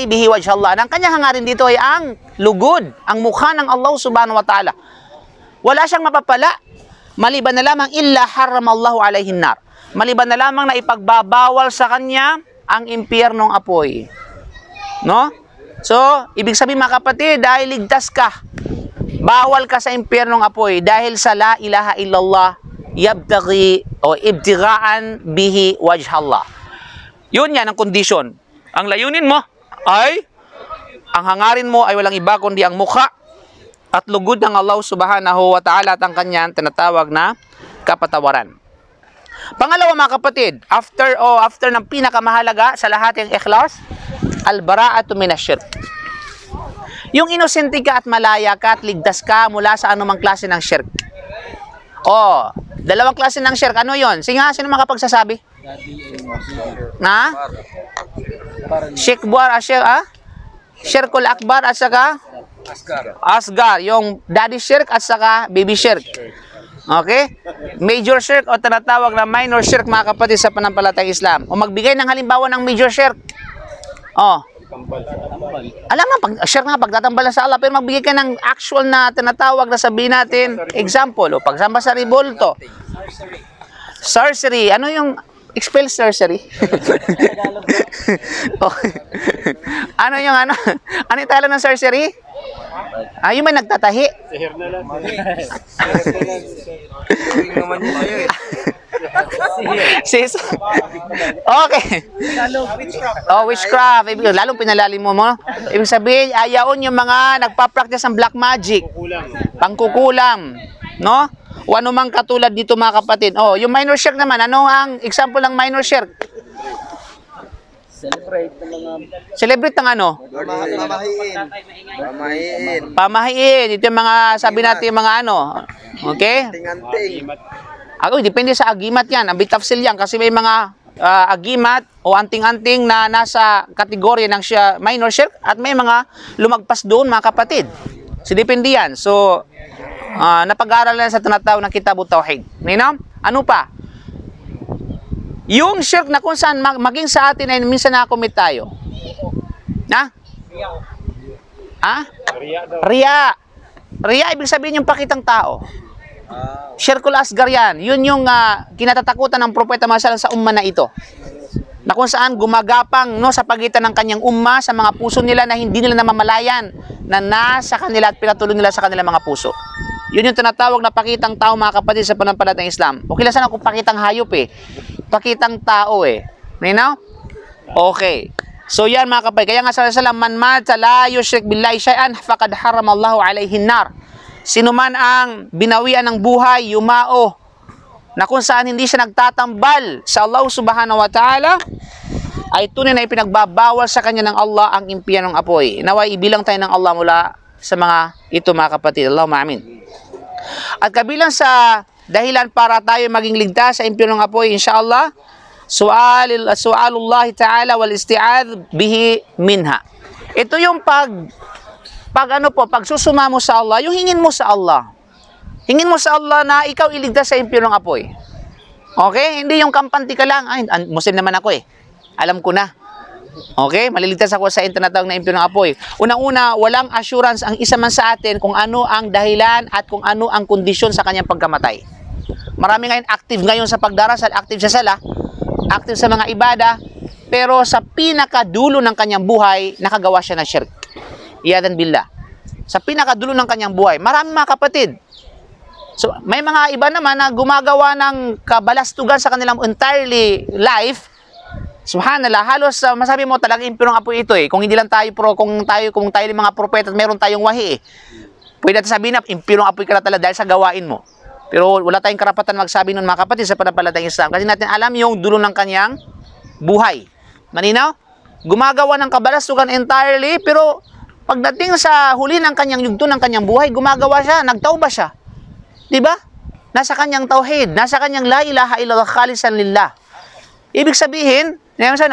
bihi wajhallah. Ang kanyang hangarin dito ay ang lugod, ang mukha ng Allah subhanahu wa ta'ala. Wala siyang mapapala maliban na lamang illa haramallahu alayhi nar. Maliban na lamang na ipagbabawal sa kanya ang impyernong apoy. So, ibig sabihin mga kapatid, dahil ligtas ka, bawal ka sa impyernong apoy dahil sa la ilaha illallah yabtaghi o ibtigaan bihi wajhallah. Yun yan ang kondisyon. Ang layunin mo ay, ang hangarin mo ay walang iba kundi ang mukha at lugod ng Allah subhanahu wa ta'ala at ang kanyang tinatawag na kapatawaran. Pangalawa mga kapatid, after ng pinakamahalaga sa lahat yung ikhlas, al-bara'atu minasyirk. Yung inosente ka at malaya ka at ligtas ka mula sa anumang klase ng shirk. Dalawang klase ng shirk. Ano yon? Sino makapagsasabi? Na? Shirkul akbar at saka? Asgar. Yung daddy shirk at saka baby shirk. Okay? Major shirk o tinatawag na minor shirk mga kapatid sa panampalatayang Islam. O magbigay ng halimbawa ng major shirk. Alam na, shirk nga pagtatambal sa Allah, pero magbigay ka ng actual na tinatawag na sabihin natin, example, o pagsamba sa ribolto. Sorcery. Ano yung spell sorcery? Ano yung ano? Ano yung tala ng sorcery? Yung may nagtatahi. Sihir na lang. Sis. Okay. Witchcraft. Lalong pinalalim mo. Ibig sabihin, ayaon yung mga nagpa-practice ng black magic. Pangkukulam. No? O anumang katulad dito mga kapatid. Yung minor shirk naman. Ano ang example ng minor shirk? Celebrate ng ano? Pamahiin. Ito yung mga, sabi natin yung mga ano. Okay? Depende sa agimat yan. Ang bitafsil yan. Kasi may mga agimat o anting-anting na nasa kategorya ng minor shirk at may mga lumagpas doon mga kapatid. So, depende yan. So, napag-aaralan sa tinatawag ng Kitab Tauhid. Ano pa? Yung shirk na kung saan maging sa atin ay minsan nakakomit tayo. Riya. Riya, ibig sabihin yung pakitang tao. Shirkul asgar yan. Yun yung kinatatakutan ng propeta Muhammad sa umma na ito. Na kung saan gumagapang sa pagitan ng kanyang umma sa mga puso nila na hindi nila namamalayan na nasa kanila at pinatuloy nila sa kanilang mga puso. Yun yung tinatawag na pakitang tao mga kapatid sa panampalatayang Islam. Okay lang sana kung pakitang hayop pakitang tao Okay. So yan mga kapatid. Kaya nga sa man mata la yushrik billahi syai'an faqad haramallahu alaihi nar. Sino man ang binawian ng buhay, yumao, na kung saan hindi siya nagtatambal sa Allah subhanahu wa ta'ala, ay tunay na ipinagbabawal sa kanya ng Allah ang impyernong apoy. Naway ibilang tayo ng Allah mula sa mga ito mga kapatid. Allahumma amin. At kabilang sa dahilan para tayo maging ligtas sa impyernong apoy, insyaAllah, su'alullah ta'ala wal isti'adh bihi minha. Ito yung pagsusuma mo sa Allah, yung hingin mo sa Allah. Hingin mo sa Allah na ikaw iligtas sa impyernong apoy. Okay? Hindi yung kampante ka lang. Muslim naman ako Alam ko na. Okay? Maliligtas ako sa tinatawag na impyernong apoy. Unang-una, walang assurance ang isa man sa atin kung ano ang dahilan at kung ano ang kondisyon sa kanyang pagkamatay. Marami ngayon active ngayon sa pagdarasal, active sa sala, active sa mga ibada, pero sa pinakadulo ng kanyang buhay, nakagawa siya ng shirk. Iyadan billah. Sa pinakadulo ng kanyang buhay. Marami mga kapatid. So, may mga iba naman na gumagawa ng kabalastugan sa kanilang entirely life. Subhanallah, halos masabi mo talagang impyernong apoy ito Kung hindi lang tayo kung tayo mga propeta at meron tayong wahi Pwede natin sabihin na impyernong apoy ka na talaga dahil sa gawain mo. Pero wala tayong karapatan magsabi nun mga kapatid sa panampalatayang Islam. Kasi natin alam yung dulo ng kanyang buhay. Maninaw? Gumagawa ng kabalastugan entirely, pero pagdating sa huli ng kanyang yugto ng kanyang buhay, gumagawa siya, nagtauba siya. Diba? Nasa kanyang tauhid, nasa kanyang la ilaha illallah khalisan lillah. Ibig sabihin,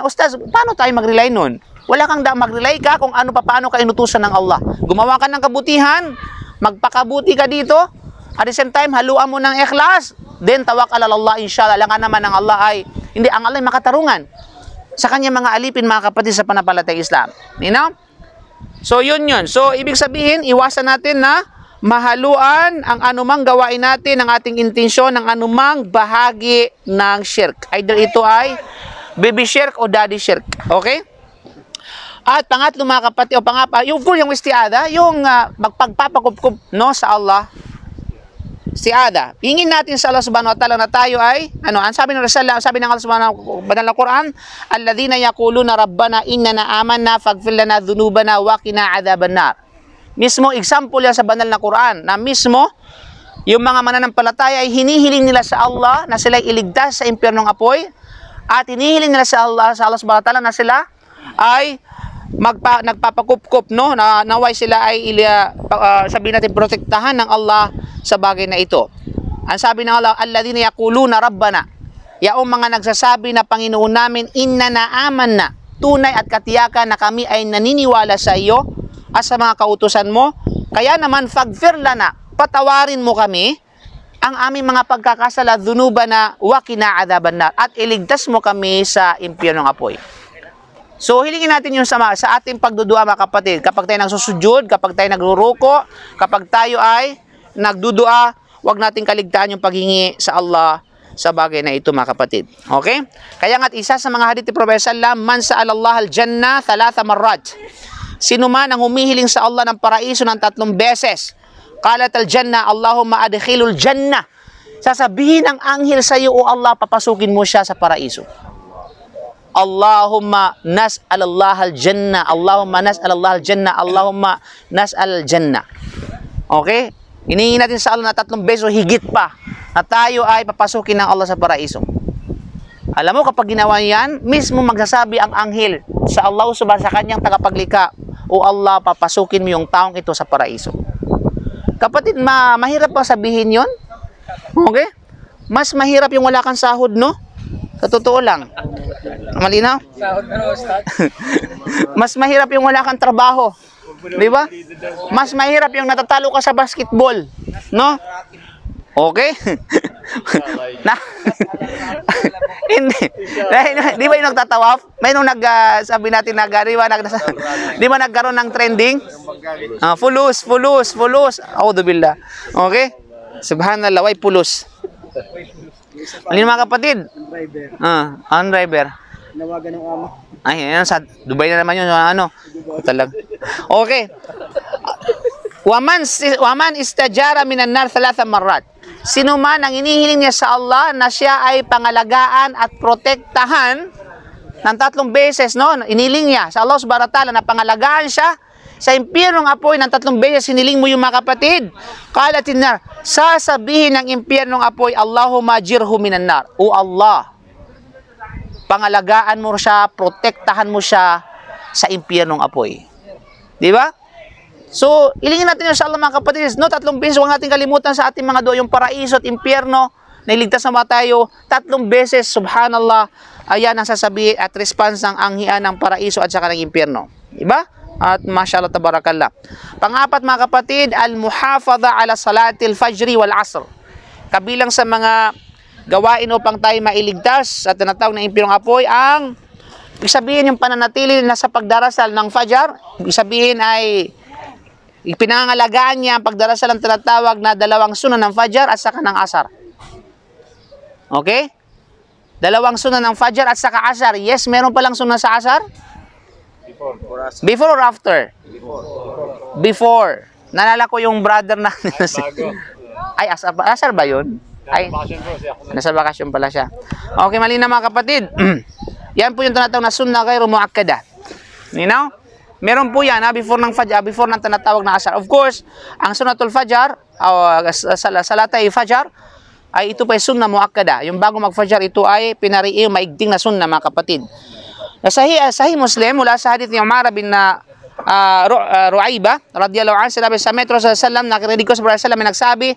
Ustaz, paano tayo mag-rely nun? Wala kang mag-rely ka kung paano ka inutusan ng Allah. Gumawa ka ng kabutihan, magpakabuti ka dito, at the same time, haluan mo ng ikhlas, then tawakkal ala Allah, inshallah. Alam ka naman ng Allah ang Allah ay makatarungan sa kanyang mga alipin mga kapatid sa panampalatayang Islam. So, yun. So, ibig sabihin, iwasan natin na mahaluan ang anumang gawain natin, ang ating intensyon, ng anumang bahagi ng shirk. Either ito ay baby shirk o daddy shirk. Okay? At pangatlo mga kapatid, o yung istiada, yung magpagpapakupkup no, sa Allah. Istiada. Hingin natin sa Allah subhanahu wa ta'ala na tayo ay, ang sabi ng Rasulullah, sabi ng Allah subhanahu wa ta'ala ng Quran, alladhina yaquluna rabbana innana amanna faghfir lana dhunubana wa qina adhaban nar. Mismo example yan sa banal na Quran, na mismo yung mga mananampalataya ay hinihiling nila sa Allah na sila iligtas sa impyernong apoy, at hinihiling nila sa Allah subhanahu wa ta'ala na sila ay nagpapakupkup, no, na naway sila ay sabihin natin protektahan ng Allah sa bagay na ito. Ang sabi ng Allah, alladhina yaquluna rabbana, yaong mga nagsasabi na Panginoon namin, inna na amanna, tunay at katiyakan na kami ay naniniwala sa iyo at sa mga kautusan mo, kaya naman faghfir lana, patawarin mo kami ang aming mga pagkakasala, dhunubana wa qina adhaban nar, at iligtas mo kami sa impyernong apoy. So, hilingin natin yung sa ating pagdudua mga kapatid. Kapag tayo nagsusujud, kapag tayo nagruruko, kapag tayo ay nagdudua, huwag natin kaligtaan yung paghingi sa Allah sa bagay na ito mga kapatid. Okay? Kaya nga't isa sa mga hadith ni Prophet sallam, man sa'alallah al-jannah thalatha marrat. Sino man ang humihiling sa Allah ng paraiso ng 3 beses. Qalat al-jannah, Allahumma adkhilul jannah. Sasabihin ng anghel sa iyo, o Allah, papasukin mo siya sa paraiso. Allahumma nas'alallah al-jannah, Allahumma nas'alallah al-jannah, Allahumma nas'al al-jannah. Okay? Hinihingi natin sa Allah na 3 beses o higit pa na tayo ay papasukin ng Allah sa paraiso. Alam mo, kapag ginawa yan, mismo magsasabi ang anghel sa Allah sa kanyang tagapaglikha, o Allah, papasukin mo yung taong ito sa paraiso. Kapatid, mahirap pa sabihin yon? Okay? Mas mahirap yung wala kang sahod, no? Sa totoo lang. Malinaw? Mas mahirap yung wala kang trabaho. Di ba? Mas mahirap yung natatalo ka sa basketball. No? Okay? Hindi. Di ba yung nagtatawaf? May nung sabi natin di ba nagkaroon ng trending? Fulus. A'udzubillah. Okay? Subhanallah, way fulus. Alin mga kapatid? Ang driver. Nawagan ng amo. Ay, yan, sa Dubai na naman yun. Talag. Okay. Waman istajara minan nar 3 marrat. Sino man ang inihiling niya sa Allah na siya ay pangalagaan at protektahan ng 3 beses, no? Iniling niya sa Allah subhanahu wa ta'ala na pangalagaan siya sa impyernong apoy ng 3 beses, siniling mo yung mga kapatid. Qalatin nar, sasabihin ng impyernong apoy, Allahumma jirhu minan nar. O Allah, pangalagaan mo siya, protektahan mo siya sa impyernong apoy. Di ba? So, ilingin natin yung sa Allah mga kapatid. No, 3 beses, huwag natin kalimutan sa ating mga dua, yung paraiso at impyerno, nailigtas na ba tayo 3 beses, subhanallah, ayan ang sasabihin at response ng anghian ng paraiso at saka ng impyerno. Di ba? At mashallah tabarakallah. Pang-apat mga kapatid, al-muhafadha ala salatil fajri wal asr. Kabilang sa mga gawain upang tayo mailigtas at tinatawag na impyerong apoy, ang ibig sabihin yung pananatili na sa pagdarasal ng fajar. Ibig sabihin ay ipinangalagaan niya ang pagdarasal ng tinatawag na 2 sunan ng fajar at saka ng asar. Okay? 2 sunan ng fajar at saka asar. Yes, meron palang sunan sa asar? Before or after? Before. Nalala ko yung brother na ay, asar ba yun? Ay, nasa bakasyon pala siya. Okay, mali na mga kapatid. Yan po yung tinatawag na sunnah ghayru muakkada. Ninaw? Meron po yan, before ng fajar, before ng tinatawag na asar. Of course, ang sunnatul fajar, salatay fajar, ay ito pa yung sunnah muakkada. Yung bago mag-fajar, ito ay pinariing maigting na sunnah mga kapatid. Sahih Muslim, mula sa hadith ni Umar bin Ru'ayba radiyallahu anhu, sinabi sa Metro sallam, nakirinig ko sa Prophet sallam, nagsabi,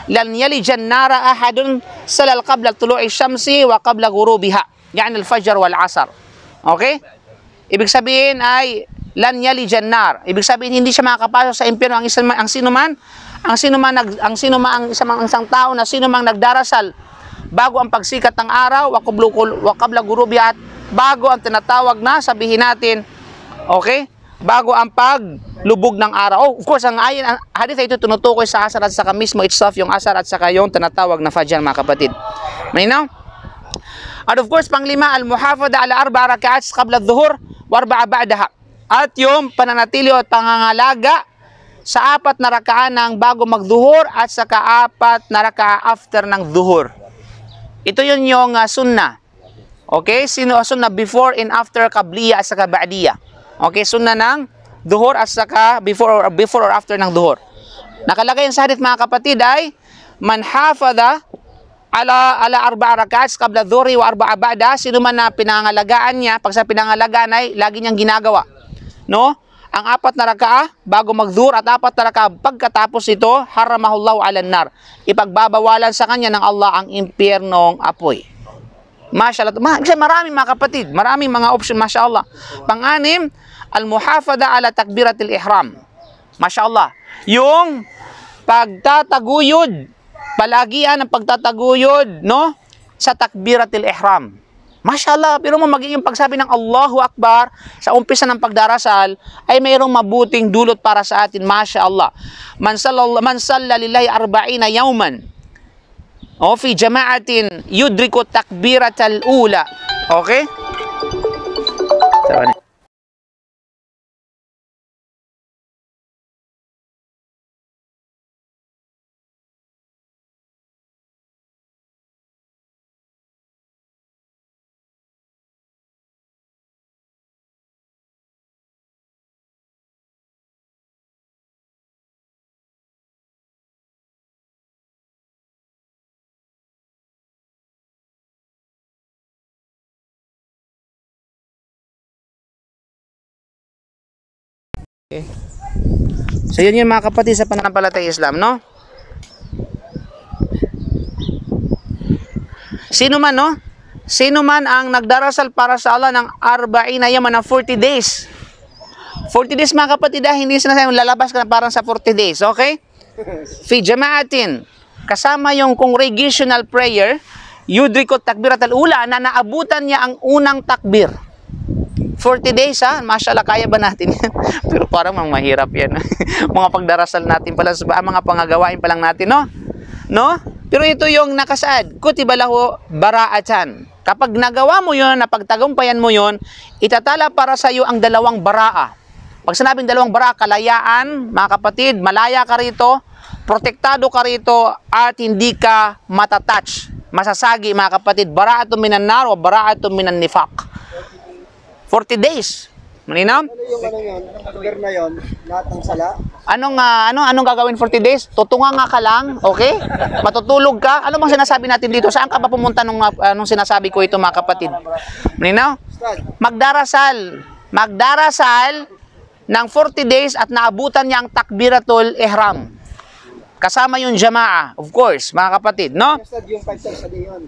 lan yalijan nara ahadun salal qabla tulu'i syamsi wa qabla ghurubiha, yani al-fajr wal asar. Okay? Ibig sabihin ay lan yalijan nar. Ibig sabihin hindi siya makakapasok sa impyerno ang isang tao na sino mang nagdarasal bago ang pagsikat ng araw wa qabla ghurubiha, at bago ang tinatawag na, sabihin natin, okay, bago ang paglubog ng araw. Of course, ang hadith ito tinutukoy sa asar at saka mismo itself, yung asar at saka yung tinatawag na fajr mga kapatid. Malinaw? At of course, pang-5, al-muhafadha ala 4 rak'at qabla adh-dhuhr wa 4 ba'daha. At yung pananatili at pangangalaga sa 4 na rakaa ng bago magduhur at saka 4 na rakaa after ng duhur. Ito yun yung sunnah. Okay? Sunnah before and after qabliya at saka ba'diya. Okay? Sunnah ng duhur at saka before or after ng duhur. Nakalagay sa hadith mga kapatid ay man hafadha ala 4 rakats qabla dhuhri wa 4 ba'da, sino man na pinangalagaan niya, pag sa pinangalagaan ay lagi niyang ginagawa. No? Ang 4 na rakaah bago magdhuhr at 4 na rakaah pagkatapos ito, haramahullahu 'alan nar. Ipagbabawalan sa kanya ng Allah ang impyernong apoy. Masyaallah. Maraming mga kapatid, maraming mga option, masyaallah. Pang-anim, al-muhafadha ala takbiratil ihram. Masyaallah. Yung pagtataguyod, palagian ng pagtataguyod, no? Sa takbiratil ihram. Masyaallah, pero magiging pagsabi ng Allahu Akbar sa umpisa ng pagdarasal ay mayroong mabuting dulot para sa atin. Masyaallah. Man salla lillahi 40 yawman o fi jama'atin yudriku takbiratal ula. Okay? Okay. So yun mga kapatid sa pananampalataya Islam, no? Sino man, no? Sino man ang nagdarasal para sa Allah ng 40 yaman ng 40 days. 40 days mga kapatid, hindi sinasabi lalabas ka na parang sa 40 days, okay? Fi jama'atin, kasama yung congregational prayer, yudrikot takbiratul ula, na naabutan niya ang unang takbir. 40 days, ha? Masyaallah, kaya ba natin yan? Pero parang mahirap yan. Mga pagdarasal natin pala, mga pangagawain pa lang natin, no? No? Pero ito yung nakasaad, kutiba lahu bara'atan. Kapag nagawa mo yun, napagtagumpayan mo yun, itatala para sa iyo ang 2 baraa. Pag sinabing 2 baraa, kalayaan, mga kapatid, malaya ka rito, protektado ka rito, at hindi ka matatouch, masasagi, mga kapatid. Bara'atun minan nar o bara'atun minan nifaq. 40 days. Malinaw? Ano yung takbir na yun? Lahat ng sala? Anong gagawin 40 days? Tutunga nga ka lang, okay? Matutulog ka. Ano bang sinasabi natin dito? Saan ka ba pumunta nung sinasabi ko ito, mga kapatid? Malinaw? Magdarasal ng 40 days at naabutan niya ang takbiratul ihram. Kasama yung jama'a, of course, mga kapatid, no? Yung 5 times a day yun.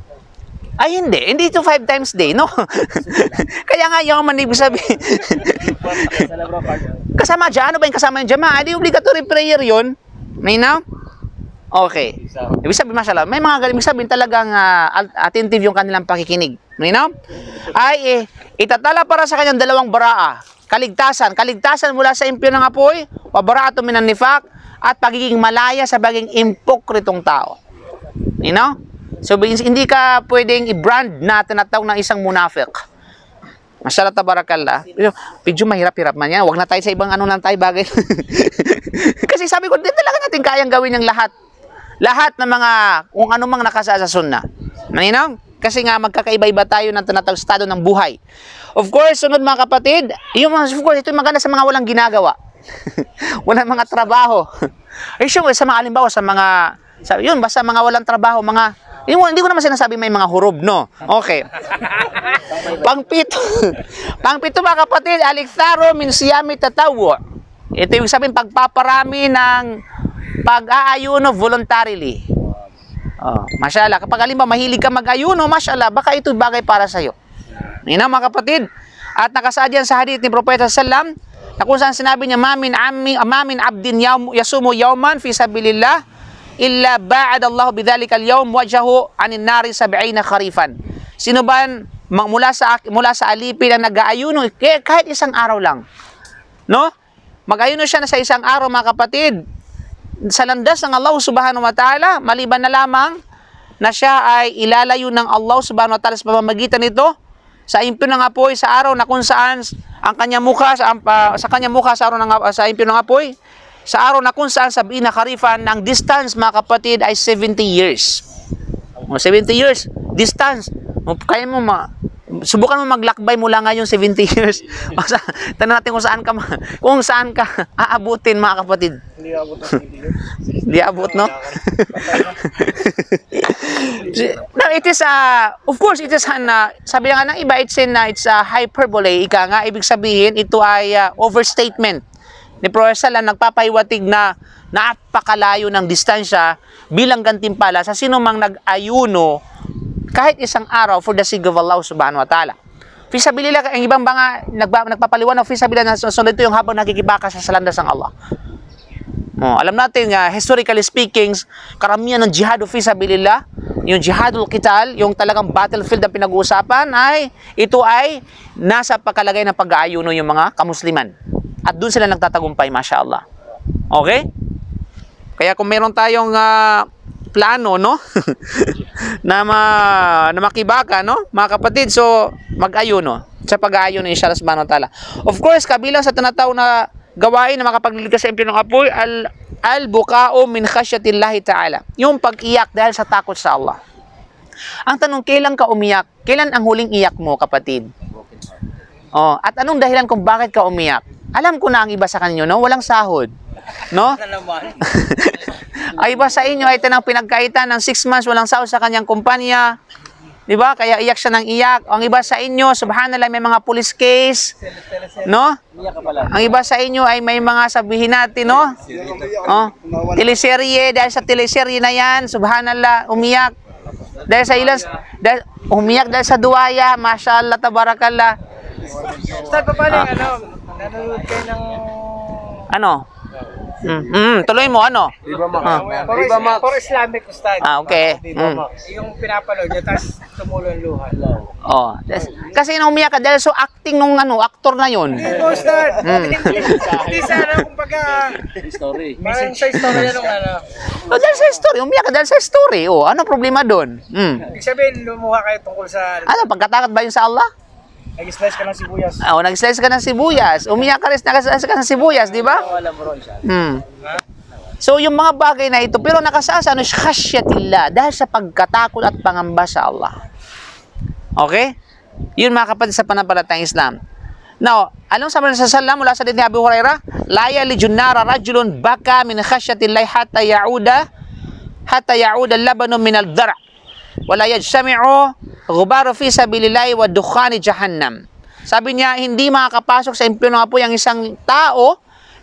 Ay, hindi ito 5 times day, no? Kaya nga yung manibig sabi. Kasama dyan, ano ba yung kasama yung jama'a? Di obligatory prayer yun. May now? Okay. Ibig sabihin, masyaallah, may mga galing sabihin talagang attentive yung kanilang pakikinig. May now? Ay, itatala para sa kanyang 2 baraa. Kaligtasan mula sa impyo ng apoy, wa bara'atu minan nifaq, at pagiging malaya sa baging impokritong tao. You know? So, hindi ka pwedeng i-brand na tinatawag ng isang munafik. Masyaallah, tabarakallah. Medyo mahirap-hirap man yan. Huwag na tayo sa ibang lang tayo bagay. Kasi sabi ko, di talaga natin kayang gawin yung lahat. Lahat ng mga, kung ano mang nakasa sa sunnah. Maninaw? Kasi nga, magkakaiba-iba tayo ng tinatawag estado ng buhay. Of course, sunod mga kapatid, of course, ito yung maganda sa mga walang ginagawa. Walang mga trabaho. Ay, syempre, sa mga alimbawa, sa mga, yun, basta mga walang trabaho, hindi ko naman sinasabi may mga hurub, no? Okay. Pangpito mga kapatid, aliktaro min siyami tatawo. Ito yung sabihin, pagpaparami ng pag-aayuno voluntarily. Masyaallah, kapag halimbawa mahilig ka mag-ayuno, masyaallah, baka ito bagay para sa'yo. Yun na mga kapatid. At nakasaad yan sa hadith ni Propeta Sallam, na kung saan sinabi niya, mamin abdin yasumu yawman fi sabilillah, illa ba'adallahu bidhalikal yawm wajhahu anin nari 70 kharifan. Sino ba mula sa alipin ang nag-aayuno kahit isang araw lang, no? Mag-ayuno siya na sa isang araw, mga kapatid, sa landas ng Allah subhanahu wa ta'ala, maliban na lamang na siya ay ilalayo ng Allah subhanahu wa ta'ala sa pamamagitan nito sa impyerno ng apoy sa araw na kung saan ang kanyang mukha sa kanyang mukha sa araw sa impyerno ng apoy sa araw na kung saan sabihin na karifan ng distance mga kapatid ay 70 years. 70 years distance. Kaya mo subukan mo maglakbay mula ngayon 70 years. Tanong natin kung saan ka aabutin mga kapatid. Hindi abot ng 70 years. Di abot, no? Now, it is, of course, it is, sabi nga ng iba, it's a hyperbole. Ika nga, ibig sabihin, ito ay overstatement. Ni Professor lang nagpapahiwatig na napakalayo ng distansya bilang gantimpala sa sinumang nag-ayuno kahit isang araw for the sake of Allah subhanahu wa ta'ala. Fisabilillah, ang ibang mga nagpapaliwanag, fisabilillah na sunod ito yung habang nakikibaka sa landas ng Allah. Alam natin nga, historically speaking, karamihan ng jihad fisabilillah, yung jihadul qital, yung talagang battlefield na pinag-uusapan, ito ay nasa pagkalagay ng pag-aayuno yung mga kamusliman. At doon sila nagtatagumpay, mashallah. Okay? Kaya kung meron tayong plano, no? na makibaka, no? Mga kapatid, so mag-ayuno. Sa pag-aayuno, inshallah subhanahu wa ta'ala. Of course, kabilang sa tinatawag na gawain na makapagliligtas sa impyerno ng apoy, al-buka'u min khasyatillahi ta'ala. Yung pag-iyak dahil sa takot sa Allah. Ang tanong, kailan ka umiyak? Kailan ang huling iyak mo, kapatid? At anong dahilan kung bakit ka umiyak? Alam ko na ang iba sa kanyo, no? Walang sahod. No? Ay iba sa inyo ay tanang pinagkaitan ng 6 months walang sahod sa kanyang kumpanya. Di ba? Kaya iyak siya ng iyak. Ang iba sa inyo, subhanallah, may mga police case. No? Ang iba sa inyo ay may mga sabihin natin, no? Teleserye, dahil sa teleserye na yan, subhanallah, umiyak. Dahil sa ilan, umiyak dahil sa duwaya, mashallah, tabarakallah. Start pa pala nanonood kayo ng... Tuloy mo, Viva Max. For Islamic Ustad. okay. Yung pinapanood niya, tapos tumulo ang luha. Kasi umiyak ka dahil so acting nung actor na yun. Hindi po, Ustad. Hindi sana, kumbaga... Story. Parang sa istorya nung Dahil sa story, umiyak ka dahil sa story. Ano problema doon? Ibig sabihin, lumuha kayo tungkol sa... Pagkatakot ba yun sa Allah? Nag-slice ka ng sibuyas. Nag-slice ka ng sibuyas. Umiyak ka rin, nag-slice ka ng sibuyas, di ba? So, yung mga bagay na ito, pero nakasasa, khasyatillah, dahil sa pagkatakot at pangamba sa Allah. Okay? Yun mga kapatid sa panampalatayang Islam. Now, alam sabi ng sallam mula sa din ni Abu Hurairah, la yalijun nara rajulun baka min khasyatillah hatta ya'uda al-labanu min al-dar' wala yajsami'u ghubaru fi sabilillahi wa dukhani jahannam. Sabi niya, hindi makakapasok sa impyerno ng apoy ang isang tao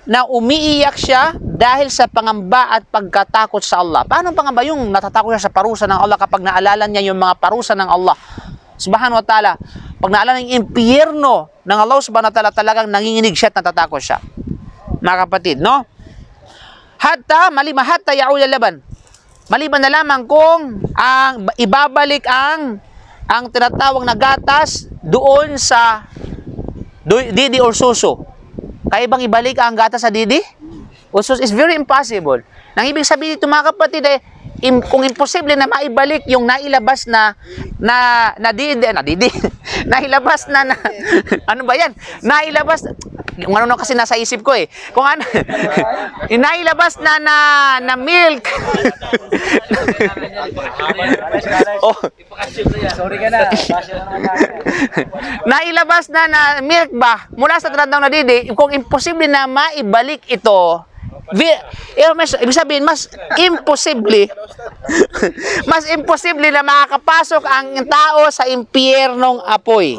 na umiiyak siya dahil sa pangamba at pagkatakot sa Allah. Paano pangamba? Yung natatakot siya sa parusa ng Allah kapag naalala niya yung mga parusa ng Allah subhanahu wa ta'ala. Pag naalala yung impyerno ng Allah subhanahu wa ta'ala, talagang nanginginig siya at natatakot siya. Mga kapatid, no? Hatta ya'ul laban. Maliban na lamang kung ibabalik ang tinatawag na gatas doon sa didi or suso. Kaya bang ibalik ang gatas sa didi? O suso is very impossible. Nang ibig sabihin dito mga kapatid kung imposible na maibalik yung nailabas na nailabas na ano ba yan? Nailabas kung ano kasi nasa isip ko kung ano nailabas na milk. Sorry ka na. Nailabas na milk ba mula sa tinatawag na didi, kung imposible na maibalik ito, ibig sabihin, mas imposible na makakapasok ang tao sa impyernong apoy.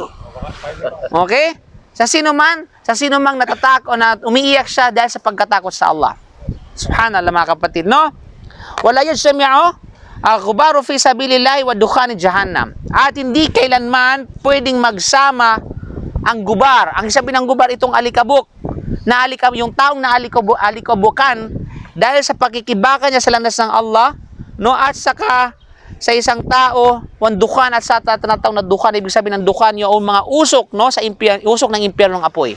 Okay? Sa sino mang natatak o na umiiyak siya dahil sa pagkatakot sa Allah. Subhanallah mga kapatid, no? Wala yajsami'u al-ghubaru fi sabilillahi wa dukhani jahannam. At hindi kailanman pwedeng magsama ang gubar. Ang sabi ng gubar, itong alikabok. Yung taong alikabukan dahil sa pakikibaka niya sa landas ng Allah, no? At saka sa isang tao, wan dukhan at sa tinatawag na dukhan, ibig sabihin ng dukhan yung mga usok, no? Sa usok ng impyernong apoy.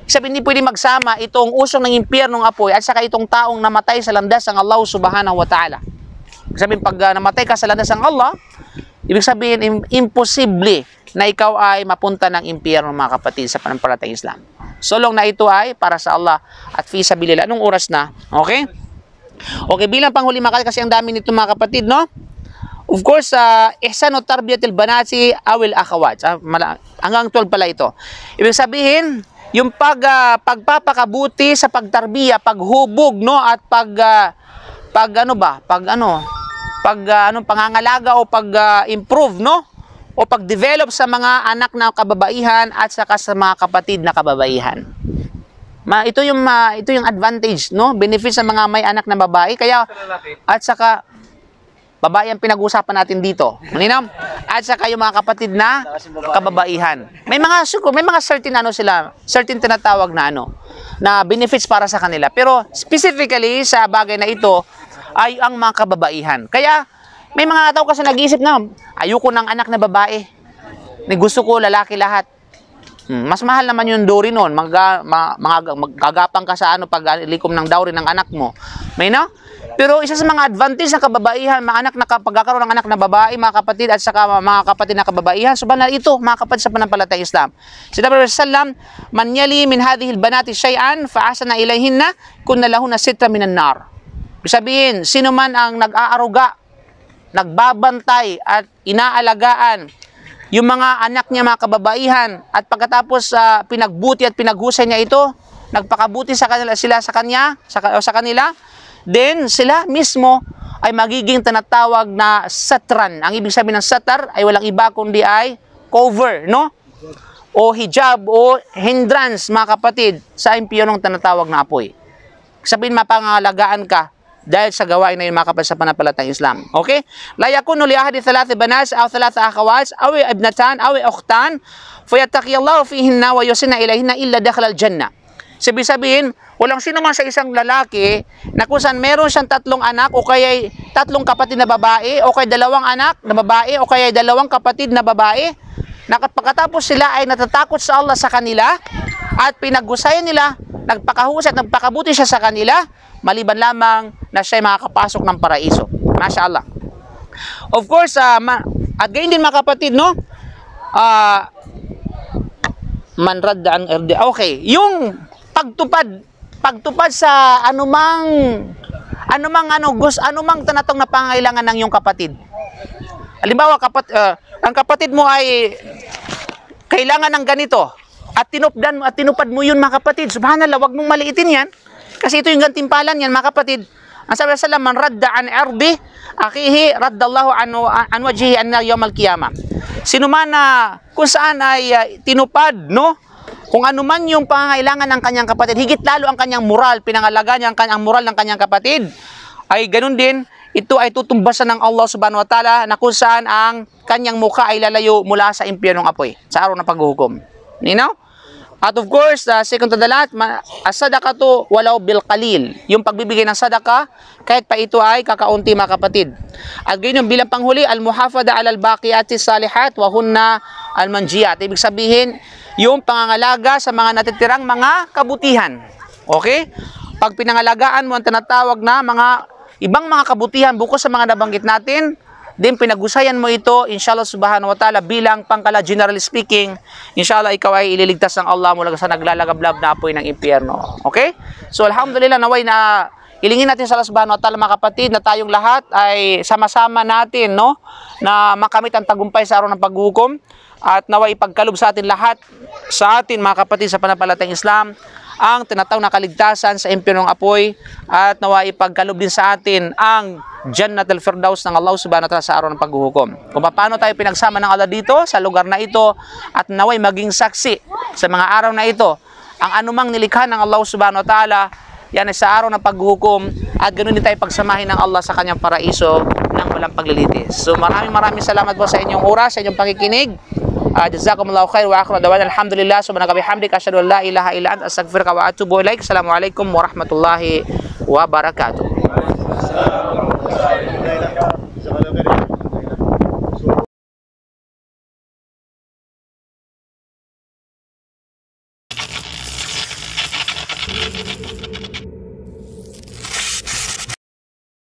Sabi, hindi pwede magsama itong usok ng impyernong apoy at saka itong taong namatay sa landas ng Allah subhanahu wa ta'ala. Ibig sabihin, pag namatay ka sa landas ng Allah, ibig sabihin, imposible na ikaw ay mapunta ng impyerno mga kapatid sa pananampalatayang Islam. So long na ito ay para sa Allah at fi sabilillah. Anong oras na? Okay? Okay, bilang panghuli mga kasi ang dami nito mga kapatid, no? Of course, ihsanu tarbiyatil banati awil akhawat. Hanggang 12 pala ito. Ibig sabihin, yung pagpapakabuti sa pagtarbiya, paghubog, no, at pangangalaga o pag-improve, no, o pag-develop sa mga anak na kababaihan at saka sa mga kapatid na kababaihan. Ito yung advantage, no, benefit sa mga may anak na babae, kaya at saka babae ang pinag-uusapan natin dito. Malinaw? At saka yung mga kapatid na kababaihan. May mga certain tinatawag na benefits para sa kanila. Pero specifically sa bagay na ito ay ang mga kababaihan. Kaya may mga tao kasi nag-iisip na ayoko ng anak na babae. Gusto ko lalaki lahat. Mas mahal naman yung dowry noon. Magagapang ka sa pag likom ng dowry ng anak mo. May no? Pero isa sa mga advantage ng kababaihan, pagkakaroon ng anak na babae, mga kapatid, at saka mga kapatid na kababaihan, subhanallah ito, mga kapatid sa pananampalatayang Islam. Sinabi Rasul sallam, man yali min hadhihi albanati shay'an fa asana ilayhinna kunna lahunna sitra minan nar. Sabihin, sino man ang nag-aaruga, nagbabantay at inaalagaan yung mga anak niya, mga kababaihan, at pagkatapos pinagbuti at pinaghusay niya ito, nagpakabuti sa kanila sa kanila, then sila mismo ay magiging tinatawag na satran. Ang ibig sabihin ng satar ay walang iba kundi ay cover, no? O hijab o hindrance, mga kapatid, sa impyernong tinatawag na apoy. Sabihin, mapangalagaan ka dahil sa gawain na yun, mga kapatid sa pananampalatayang Islam. Okay? La yakunu li ahadi thalath banas aw thalath akhawat aw ibnatan aw ukhtan fayattaqiyallahu fihinna wa yusina ilayhinna illa dakhala al-jannah. Sabihin, walang sino man sa isang lalaki na kung saan meron siyang 3 anak o kaya 3 kapatid na babae o kaya 2 anak na babae o kaya 2 kapatid na babae, na pagkatapos sila ay natatakot sa Allah sa kanila at pinaghusayan nila, nagpakahusay at nagpakabuti siya sa kanila, maliban lamang na siya ay makakapasok ng paraiso. Mashallah. Of course, at gayon din mga kapatid, no? Man radda an irdi. Okay, yung pagtupad sa anumang tanatong na pangailangan ng iyong kapatid. Halimbawa, ang kapatid mo ay kailangan ng ganito at tinupad mo yun, mga kapatid. Subhanallah, wag mong maliitin yan. Kasi ito yung gantimpalan yan, mga kapatid. Ang sabi sa man radda an ardi akhihi raddallahu an wajhihi an yawm al-qiyamah. Sino man na kung saan ay tinupad, no? Kung ano man yung pangangailangan ng kanyang kapatid, higit lalo ang kanyang moral, pinangalaga niya ang moral ng kanyang kapatid, ay ganun din, ito ay tutumbasan ng Allah subhanahu wa ta'ala na kung saan ang kanyang mukha ay lalayo mula sa impyernong apoy sa araw ng paghuhukom. You know? At of course, second to the last, as-sadaqatu walau bil qalil. Yung pagbibigay ng sadaka, kahit pa ito ay kakaunti, mga kapatid. At ganyan bilang panghuli, al-muhafada alal baqiyati salihat wa hunna al-manjiyat. Ibig sabihin, yung pangangalaga sa mga natitirang mga kabutihan. Okay? Pag pinangalagaan mo ang tinatawag na ibang mga kabutihan bukod sa mga nabanggit natin, then pinaghusayan mo ito, inshallah subhanahu wa ta'ala, bilang pangkala, generally speaking, inshallah ikaw ay ililigtas ng Allah mula sa naglalagablab na apoy ng impyerno. Okay? So alhamdulillah, naway na ilingin natin sa Allah subhanahu wa ta'ala, mga kapatid, na tayong lahat ay sama-sama natin, no, na makamit ang tagumpay sa araw ng paghukom, at naway ipagkalob sa atin lahat, sa atin mga kapatid sa pananampalatayang Islam, ang tinatawag na kaligtasan sa impyernong apoy, at naway ipagkalob din sa atin ang Jannatul Firdaus ng Allah subhanahu wa ta'ala sa araw ng paghuhukom. Kung paano tayo pinagsama ng Allah dito sa lugar na ito, at naway maging saksi sa mga araw na ito ang anumang nilikha ng Allah subhanahu wa ta'ala, yan ay sa araw ng paghuhukom, at ganoon din tayo pagsamahin ng Allah sa kanyang paraiso ng walang paglilitis. So maraming salamat po sa inyong oras, sa inyong pakikinig. Jazakumullahu khair wa akhiru da'wana alhamdulillah subhanaka bihamdika asyhadu an la ilaha illa anta astaghfiruka wa atubu ilaik. Assalamualaikum warahmatullahi wabarakatuh.